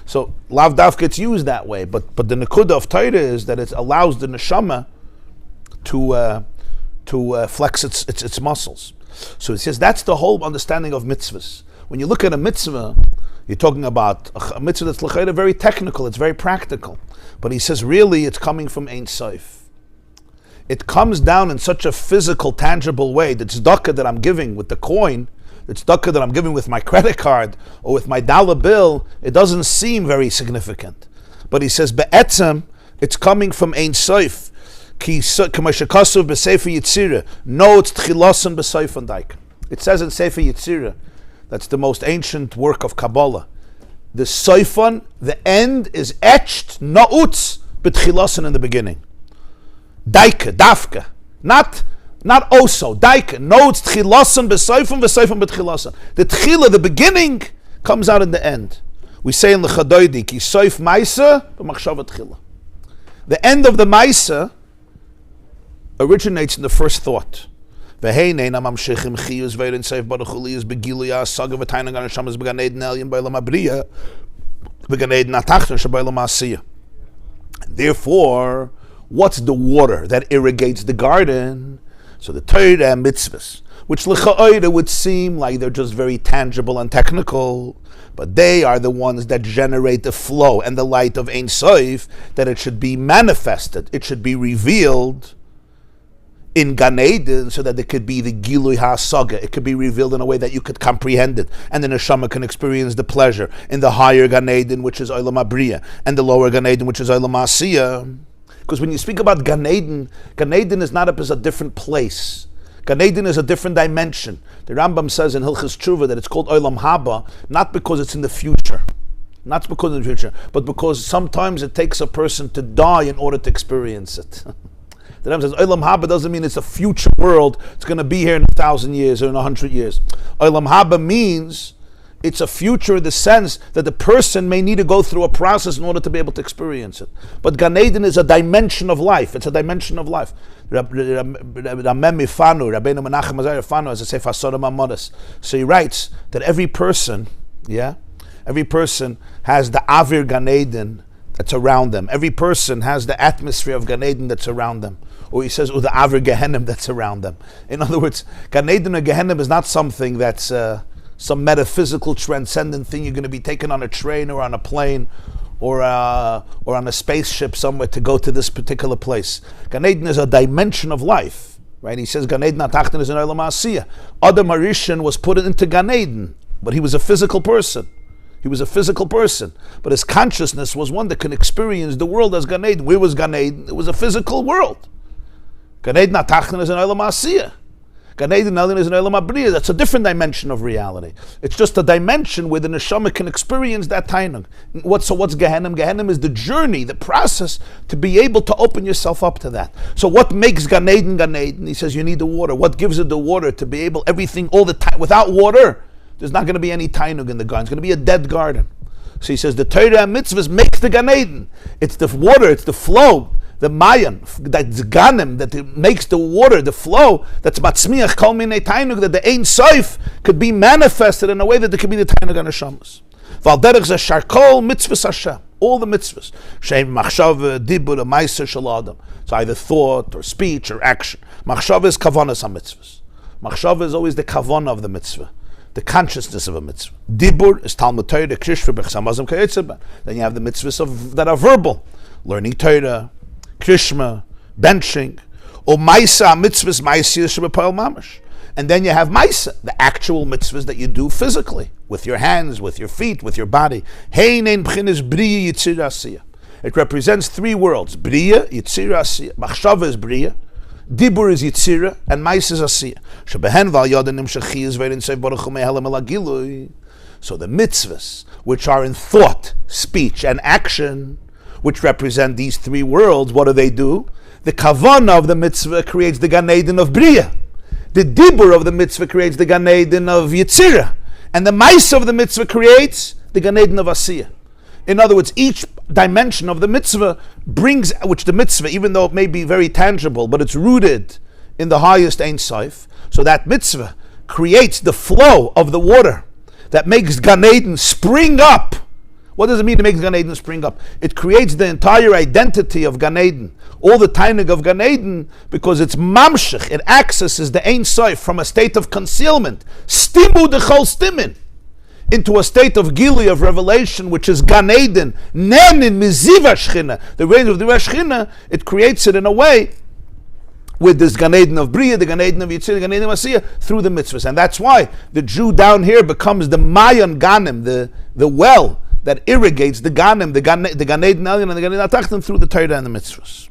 So lav daf gets used that way. But the nekuda of Torah is that it allows the neshama to flex its muscles. So it says that's the whole understanding of mitzvahs. When you look at a mitzvah, you're talking about a mitzvah that's l'chayda very technical, it's very practical. But he says really it's coming from Ein Sof. It comes down in such a physical, tangible way. The tzedakah that I'm giving with the coin, the tzedakah that I'm giving with my credit card or with my dollar bill, it doesn't seem very significant. But he says, be'etzem, it's coming from Ein Sof. No, it's tchilasan b'seifan daik. It says in Sefer Yetzirah, that's the most ancient work of Kabbalah. The seifan, the end is etched, na'utz, b'tchilasan in the beginning. Daike, dafka. Not Not oso, daika. No, it's tchilasan b'soifim b'tchilasan. The tchila, the beginning, comes out in the end. We say in the Chadoidi, ki soif maisa b'machshava tchila. The end of the maisa originates in the first thought. V'heinei na mamshechim chiyuz v'erin seif baruch uliyuz begiluyah saga v'tainag an hashamas b'gan eden elyon b'elam abriya b'gan eden atachton sh'b'elam asiyah. Therefore, what's the water that irrigates the garden? So the Torah and mitzvahs, which l'cha'oida would seem like they're just very tangible and technical, but they are the ones that generate the flow and the light of Ein Sof, that it should be manifested, it should be revealed in Gan Eden, so that it could be the Gilui HaSaga. It could be revealed in a way that you could comprehend it, and the neshama can experience the pleasure in the higher Gan Eden, which is Olam Abriya, and the lower Gan Eden, which is Olam Asiyah. Because when you speak about Gan Eden is not a different place. Gan Eden is a different dimension. The Rambam says in Hilchas Tshuva that it's called Olam Haba, not because it's in the future, but because sometimes it takes a person to die in order to experience it. The Rambam says Olam Haba doesn't mean it's a future world, it's going to be here in 1,000 years or in 100 years. Olam Haba means it's a future in the sense that the person may need to go through a process in order to be able to experience it. But Gan Eden is a dimension of life. It's a dimension of life. Rabbeinu Menachem Azar Fanu, as I say, Fasodim Amodas. So he writes that every person has the Avir Gan Eden that's around them. Every person has the atmosphere of Gan Eden that's around them. Or he says, the Avir Gehenim that's around them. In other words, Gan Eden or Gehenim is not something that's some metaphysical, transcendent thing you're going to be taken on a train or on a plane or on a spaceship somewhere to go to this particular place. Gan Eden is a dimension of life, right? He says Gan Eden Atachton is an Olam Asiyah. Adam Harishon was put into Gan Eden, but he was a physical person. But his consciousness was one that can experience the world as Gan Eden. Where was Gan Eden? It was a physical world. Gan Eden Atachton is an Olam Asiyah. Gan Eden is an Olam Abriya. That's a different dimension of reality. It's just a dimension where the neshama can experience that tainug. What's Gehenim? Gehenim is the journey, the process to be able to open yourself up to that. So what makes Gan Eden Gan Eden? He says you need the water. What gives it the water to be able, everything, all the time, without water, there's not going to be any tainug in the garden. It's going to be a dead garden. So he says the Torah and mitzvahs makes the Gan Eden. It's the water, it's the flow, the mayan, that's ganim, that makes the water, the flow, that's matzmiach kol minei tainug, that the Ein Sof could be manifested in a way that there could be the tainug on neshamas. Val derech ze sharkol mitzvahs Hashem, all the mitzvahs, shem machshav dibur ma'aser shel adam. It's either thought or speech or action. Machshav is kavanas ha-mitzvahs. Machshav is always the kavanah of the mitzvah, the consciousness of a mitzvah. Dibur is Talmud Torah, krishva b'chsamazim kayetzeba. Then you have the mitzvahs that are verbal, learning Torah, Krishma, benching, or Maisa mitzvahs, Maisa Shabbat Mamash. And then you have Maisa, the actual mitzvahs that you do physically, with your hands, with your feet, with your body. Heinen b'chinas Briya Yitzir Asiyah. It represents three worlds: Briya, Yitzir Asiyah. Machshava is Briya, Dibur is Yitzira, and Maisa is Asiyah. Shebehen val yodanim shechiyaz v'erin seif baruch hu me'helem el hagilui. So the mitzvahs, which are in thought, speech, and action, which represent these three worlds, what do? The kavanah of the mitzvah creates the Gan Eden of Briya. The dibur of the mitzvah creates the Gan Eden of Yitzira. And the Ma'aser of the mitzvah creates the Gan Eden of Asiyah. In other words, each dimension of the mitzvah brings, which the mitzvah, even though it may be very tangible, but it's rooted in the highest Ein Sof, so that mitzvah creates the flow of the water that makes Gan Eden spring up. What does it mean to make Gan Eden spring up? It creates the entire identity of Gan Eden, all the tainug of Gan Eden, because it's mamshech, it accesses the Ein Sof from a state of concealment, stimu dechol stimin, into a state of gili, of revelation, which is Gan Eden, nenin miziva shchina, the range of the Shchina. It creates it in a way with this Gan Eden of Briya, the Gan Eden of Yitzir, the Gan Eden of Asiyah, through the mitzvahs. And that's why the Jew down here becomes the Mayan Ganim, the well that irrigates the Ganim, the Gan Eden Elyon and the Gan Eden Atachton through the Torah and the mitzvahs.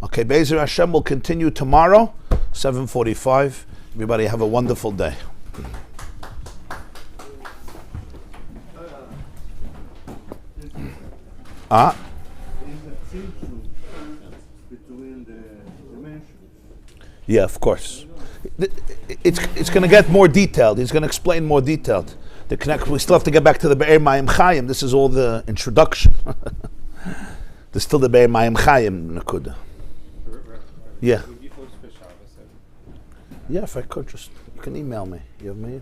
Okay, Be'ezer Hashem will continue tomorrow, 7:45. Everybody have a wonderful day. There is a tension between the dimensions. Yeah, of course. It's going to get more detailed. He's going to explain more detailed. The connect. We still have to get back to the Be'er Mayim Chaim. This is all the introduction. There's still the Be'er Mayim Chaim Nakuda. Yeah. Would you folks for Shabbos? Yeah, if I could, just you can email me. You have me?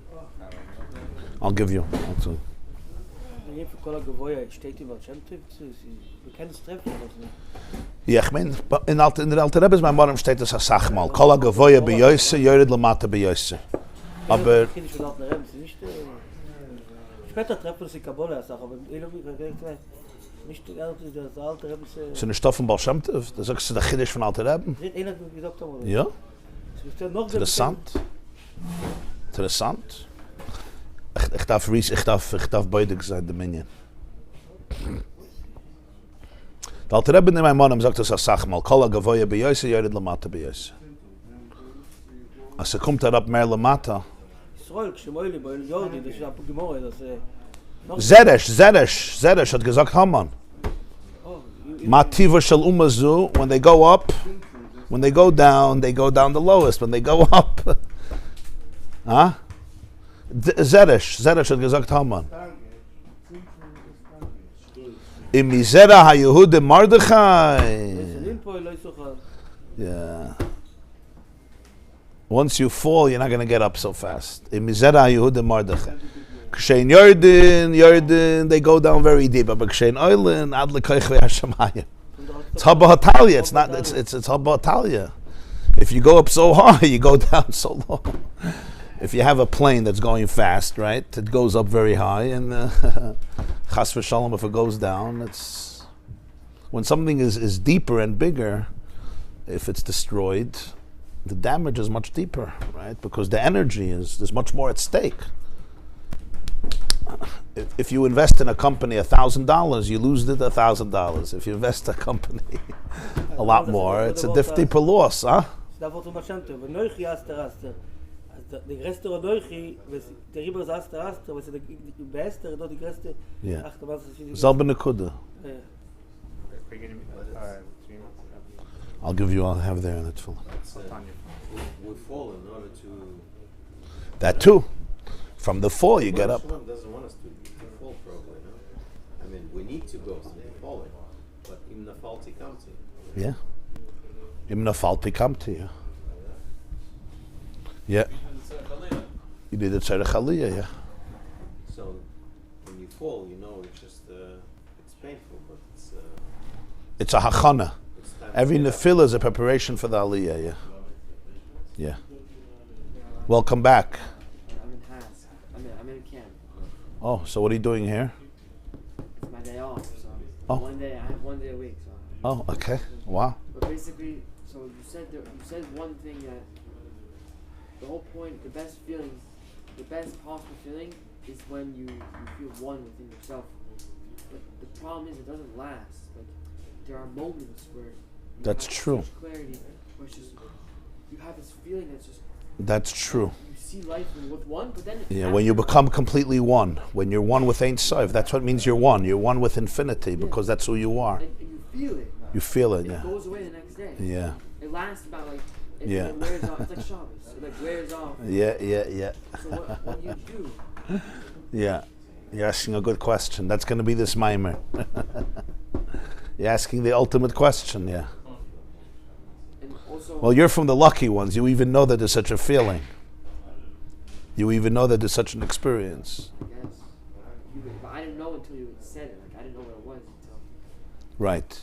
I'll give you. Also. Ja, ich meine, in der Alter Rebbe, mein Mann steht das als Sachmal. Kol ha-gavoya beyoyse, yored lamata beyoyse. Aber... Später treffen sie Kabbalah, aber nicht das alte Rebbe. Ist eine Stoff von Baal Shem Tov? Das sagst du der Chiddush von Alter Rebbe? Einer hat gesagt, aber... Ja? Interessant. Interessant. Ich darf beide sein, der Minion. Der Alter Rebbe in meinem Mann sagt das als Sachmal. Kol ha-gavoya beyoyse, yored lamata beyoyse. Als kommt herab mehr lamata. Zeresh hat gesagt, Haman. Mativa shel umazu, when they go up, when they go down the lowest. When they go up, huh? Zeresh hat gesagt, Haman. Im Mizera ha-Yehudim Mordechai. Yeah. Once you fall, you're not going to get up so fast. In Mizera Yehuda Mardechai. Kshein Yordan, they go down very deep. But Kshein Oilin, Ad L'Koich V'Hashamayim. It's Haba Hatalia. It's not. It's Haba Hatalia. If you go up so high, you go down so low. If you have a plane that's going fast, right, it goes up very high, and Chas v'Shalom, if it goes down, it's when something is deeper and bigger. If it's destroyed, the damage is much deeper, right? Because the energy there's much more at stake. If you invest in a company $1,000, you lose it $1,000. If you invest in a company a lot more, it's a deeper loss, huh? Yeah. Selbe Nekuda. I'll have there in the tefillah. We fall in order to... That too. From the fall you get up. Hashem doesn't want us to fall probably, no? I mean, we need to go through falling, but in the faulty county. Yeah. Im nafalti kamti, yeah. Yeah. You did the tzarech aliyah, yeah. So when you fall, you know it's just it's painful, but It's a hachana. it's time Every to get up. nefillah is a preparation for the aliyah, yeah. Yeah. Welcome back. I'm in Haas. I'm in camp. Oh, so what are you doing here? It's my day off, so Oh. I have 1 day a week. So. Oh, okay. Wow. But basically, so you said one thing that the whole point, the best possible feeling is when you feel one within yourself. But the problem is it doesn't last. Like there are moments where you That's have true. such clarity, where it's just you have this feeling that's just That's true. you see life with one, but then Yeah, when you become completely one, when you're one with Ein Sof, that's what means you're one. You're one with infinity because that's who you are. and you feel it. You feel it, It yeah. goes away the next day. Yeah. It lasts about like it, Yeah. it wears off. It's like Shabbos. It like wears off. Yeah. So what you do? Yeah. You're asking a good question. That's going to be this mimer. You're asking the ultimate question, yeah. And also, Well, you're from the lucky ones. You even know that there's such a feeling. You even know that there's such an experience. yes, but I didn't know until you said it. Like I didn't know what it was until. Right.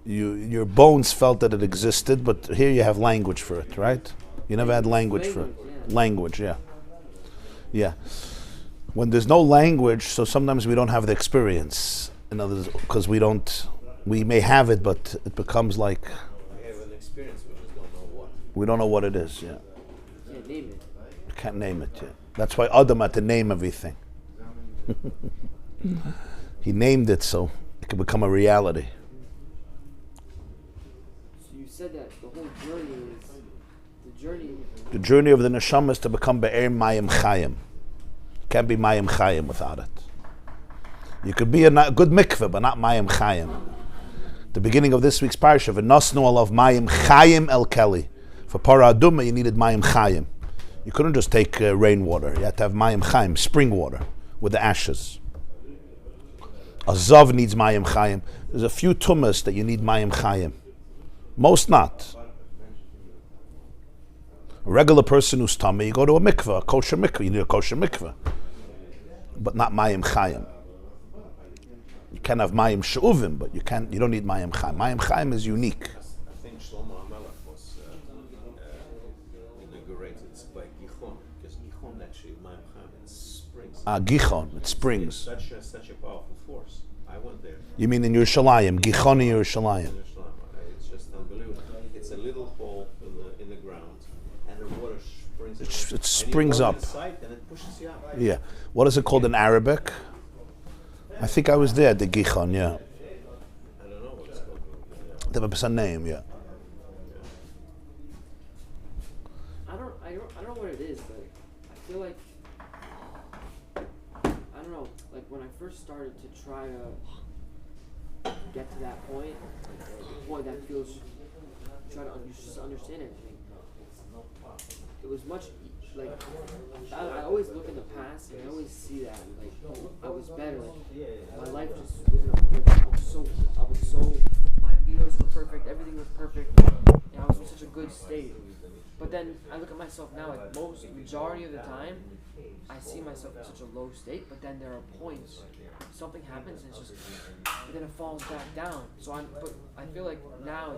Your bones felt that it existed, but here you have language for it, right? You never had language for it. Yeah. Language, yeah. Yeah. When there's no language, so sometimes we don't have the experience. In other words, because we may have it, but it becomes like We have an experience, we just don't know what. we don't know what it is, yeah. Can't name it. You can't name it yet. That's why Adam had to name everything. He named it so it could become a reality. So you said that the whole journey is the journey. The journey of the neshama is to become be'er mayim chayim. Can't be mayim chayim without it. You could be a good mikveh, but not mayim chayim. The beginning of this week's parsha, v'nosnu alav mayim chayim el keli. For Para Aduma, you needed Mayim Chaim. You couldn't just take rainwater. You had to have Mayim Chaim, spring water, with the ashes. A Zav needs Mayim Chaim. There's a few tumas that you need Mayim Chaim. Most not. A regular person who's tummy, you go to a mikveh, a kosher mikveh. You need a kosher mikveh. But not Mayim Chaim. You can have Mayim She'uvim, but you don't need Mayim Chaim. Mayim Chaim is unique. I think Shlomo HaMelech was inaugurated by Gichon, because Gichon actually, Mayim Chaim, it springs. Gichon, it springs. Such a powerful force. I went there. You mean in Yerushalayim, Gichon in Yerushalayim. It's just unbelievable. It's a little hole in the ground, and the water springs. It springs up. Inside, and it pushes you out. Yeah. What is it called in Arabic? I think I was there at the Gichon, yeah. I don't know what it's called. They have a name, yeah. I don't know what it is, but I feel like I don't know. Like when I first started to try to get to that point, the point that feels try to just understand everything. It was much like I always look in the past and I always see that like I was better. Like, my life just wasn't. I was so my videos were perfect. Everything was perfect. And I was in such a good state. But then I look at myself now, like majority of the time, I see myself in such a low state, but then there are points, something happens and but then it falls back down. But I feel like now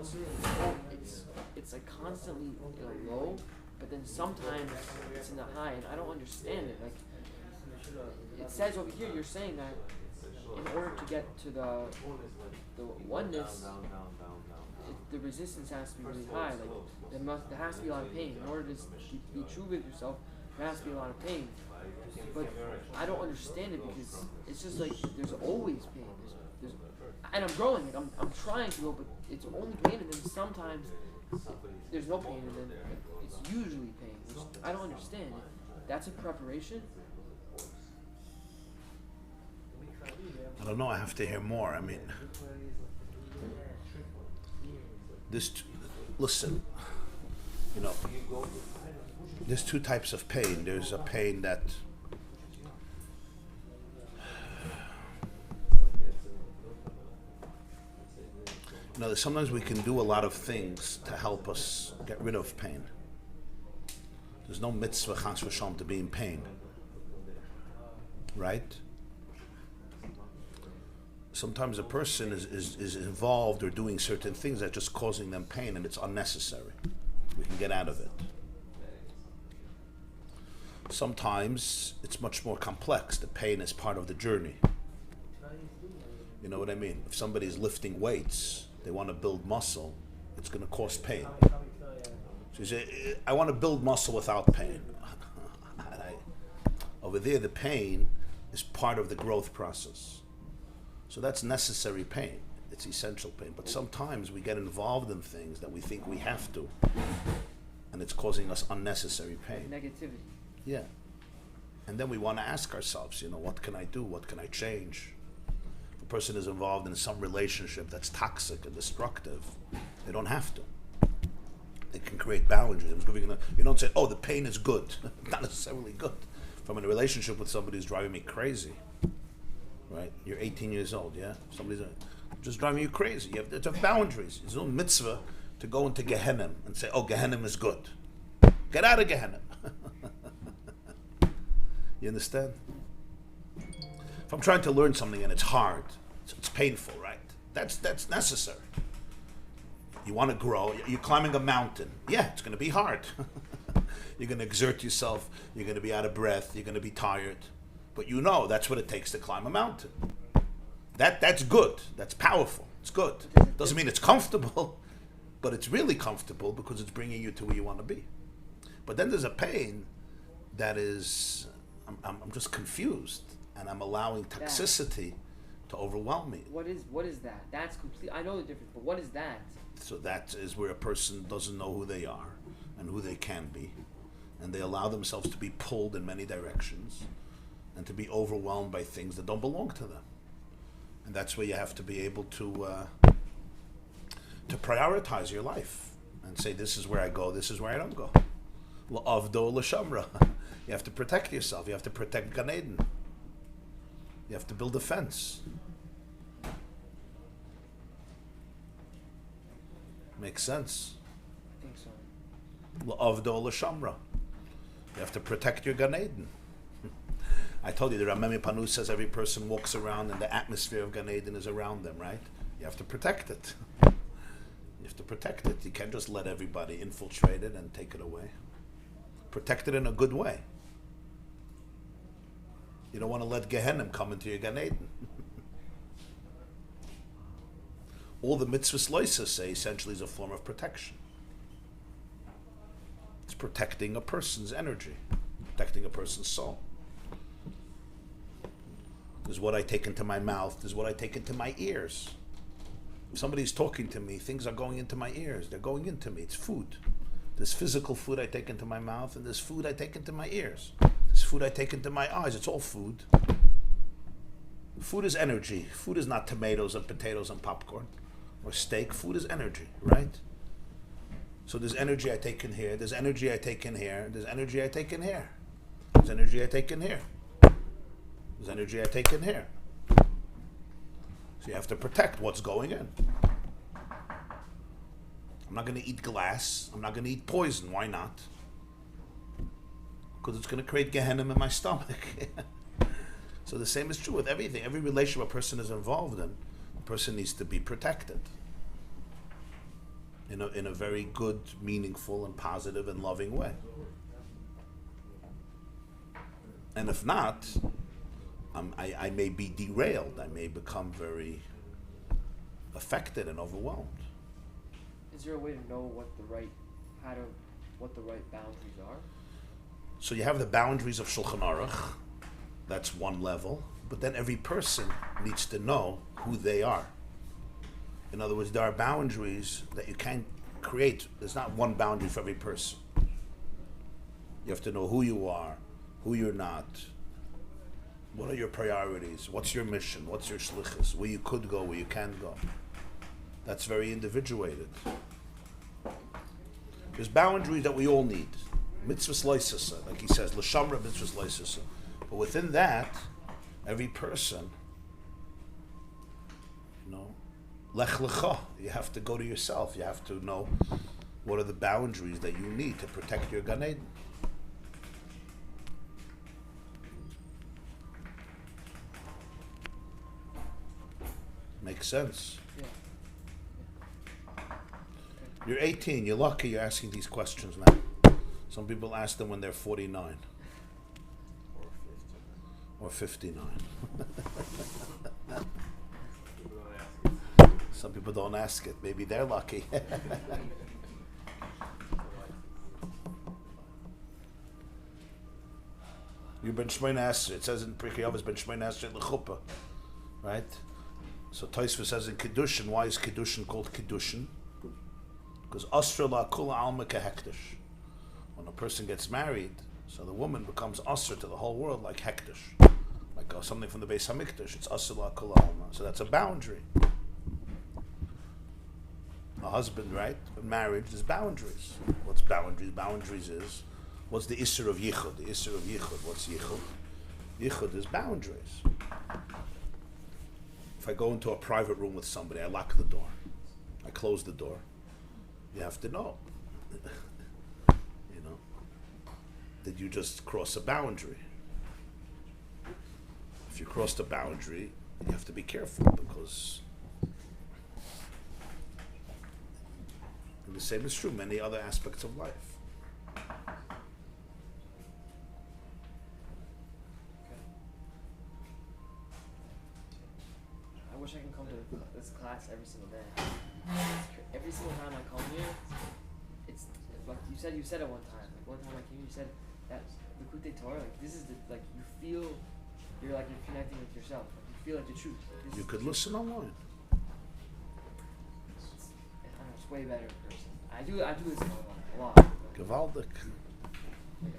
it's like constantly in a low, but then sometimes it's in the high, and I don't understand it. Like, it says over here, you're saying that in order to get to the oneness, the resistance has to be really high. Like there has to be a lot of pain. In order to be true with yourself, there has to be a lot of pain. But I don't understand it because it's just like there's always pain. And I'm growing. Like I'm trying to go, but it's only pain, and then sometimes there's no pain, and then it's usually pain. Which I don't understand. That's a preparation. I don't know, I have to hear more. I mean, listen, you know, there's two types of pain. There's a pain that sometimes we can do a lot of things to help us get rid of pain. There's no mitzvah chas v'shalom to be in pain, right? Sometimes a person is involved or doing certain things that are just causing them pain, and it's unnecessary. We can get out of it. Sometimes it's much more complex. The pain is part of the journey. You know what I mean? If somebody's lifting weights, they want to build muscle, it's going to cause pain. So you say, I want to build muscle without pain. Over there, the pain is part of the growth process. So that's necessary pain. It's essential pain. But sometimes we get involved in things that we think we have to, and it's causing us unnecessary pain. Negativity. Yeah. And then we want to ask ourselves, what can I do? What can I change? If a person is involved in some relationship that's toxic and destructive, they don't have to. They can create boundaries. You don't say, the pain is good. Not necessarily good. If I'm in a relationship with somebody who's driving me crazy, right? You're 18 years old, yeah? Somebody's just driving you crazy. You have to have boundaries. There's no mitzvah to go into Gehenna and say, Gehenna is good. Get out of Gehenna. You understand? If I'm trying to learn something and it's hard, it's painful, right? That's necessary. You want to grow, you're climbing a mountain. Yeah, it's going to be hard. You're going to exert yourself, you're going to be out of breath, you're going to be tired. But that's what it takes to climb a mountain. That's good, that's powerful, it's good. Doesn't mean it's comfortable, but it's really comfortable because it's bringing you to where you want to be. But then there's a pain that is, I'm just confused, and I'm allowing toxicity to overwhelm me. What is that? That's complete. I know the difference, but what is that? So that is where a person doesn't know who they are and who they can be, and they allow themselves to be pulled in many directions and to be overwhelmed by things that don't belong to them. And that's where you have to be able to prioritize your life and say, this is where I go, this is where I don't go. La'avdo l'shamra. You have to protect yourself. You have to protect Gan Eden. You have to build a fence. Makes sense. I think so. La'avdo l'shamra. You have to protect your Gan Eden. I told you the Ramemi Panu says every person walks around and the atmosphere of Gan Eden is around them, right? You have to protect it. You have to protect it. You can't just let everybody infiltrate it and take it away. Protect it in a good way. You don't want to let Gehenna come into your Gan Eden. All the mitzvahs loisa say essentially is a form of protection. It's protecting a person's energy, protecting a person's soul. There's what I take into my mouth, there's what I take into my ears. If somebody's talking to me, things are going into my ears, they're going into me, it's food. There's physical food I take into my mouth, and there's food I take into my ears. There's food I take into my eyes, it's all food. Food is energy. Food is not tomatoes and potatoes and popcorn or steak. Food is energy, right? So there's energy I take in here, there's energy I take in here, there's energy I take in here. There's energy I take in here. There's energy I take in here. So you have to protect what's going in. I'm not going to eat glass. I'm not going to eat poison. Why not? Because it's going to create Gehenna in my stomach. So the same is true with everything. Every relationship a person is involved in, a person needs to be protected. In a very good, meaningful, and positive and loving way. And if not, I may be derailed. I may become very affected and overwhelmed. Is there a way to know what the right boundaries are? So you have the boundaries of Shulchan Aruch. That's one level. But then every person needs to know who they are. In other words, there are boundaries that you can't create. There's not one boundary for every person. You have to know who you are, who you're not. What are your priorities? What's your mission? What's your shlichus? Where you could go, where you can't go. That's very individuated. There's boundaries that we all need. Mitzvahs loisasa, like he says, l'shamra mitzvahs loisasa. But within that, every person, lech lecha, you have to go to yourself. You have to know what are the boundaries that you need to protect your Gan Eden. Makes sense. Yeah. You're 18, you're lucky you're asking these questions now. Some people ask them when they're 49. Or 59. Some people don't ask it. Maybe they're lucky. You've been Shmeina Esrei. It says in Pirkei Avos, ben Shmeina Esrei l'chuppah. Right? So Tosfos says in Kiddushin, why is Kiddushin called Kiddushin? Because Asra la'kula alma kehektish. When a person gets married, so the woman becomes Asra to the whole world like hektish. Like something from the Beis Hamikdash. It's Asra la'kula alma. So that's a boundary. A husband, right? In marriage, there's boundaries. What's boundaries? Boundaries is, what's the Isser of Yichud? The Isser of Yichud, what's Yichud? Yichud is boundaries. If I go into a private room with somebody, I lock the door. I close the door. You have to know. Did you just cross a boundary? If you crossed a boundary, you have to be careful because and the same is true in many other aspects of life. I wish I can come to this class every single day. Every single time I come here, it's like you said it one time. Like one time I came, you said that Likkutei Torah, like this is you feel you're connecting with yourself. Like, you feel like the truth. You could listen online. It's way better in person. I do listen online a lot. Gewaldic. Yeah,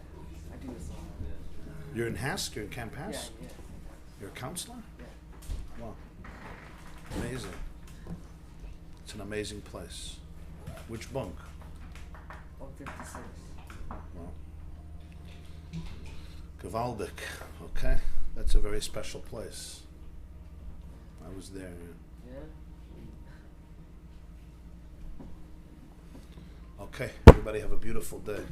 I do listen online. You're in Hask, you're in Camp Hask? Yeah. You're a counselor? Yeah. Wow. Amazing. It's an amazing place. Which bunk? 156. Well, Gewaldic, okay? That's a very special place. I was there. Yeah. Yeah? Okay, everybody have a beautiful day.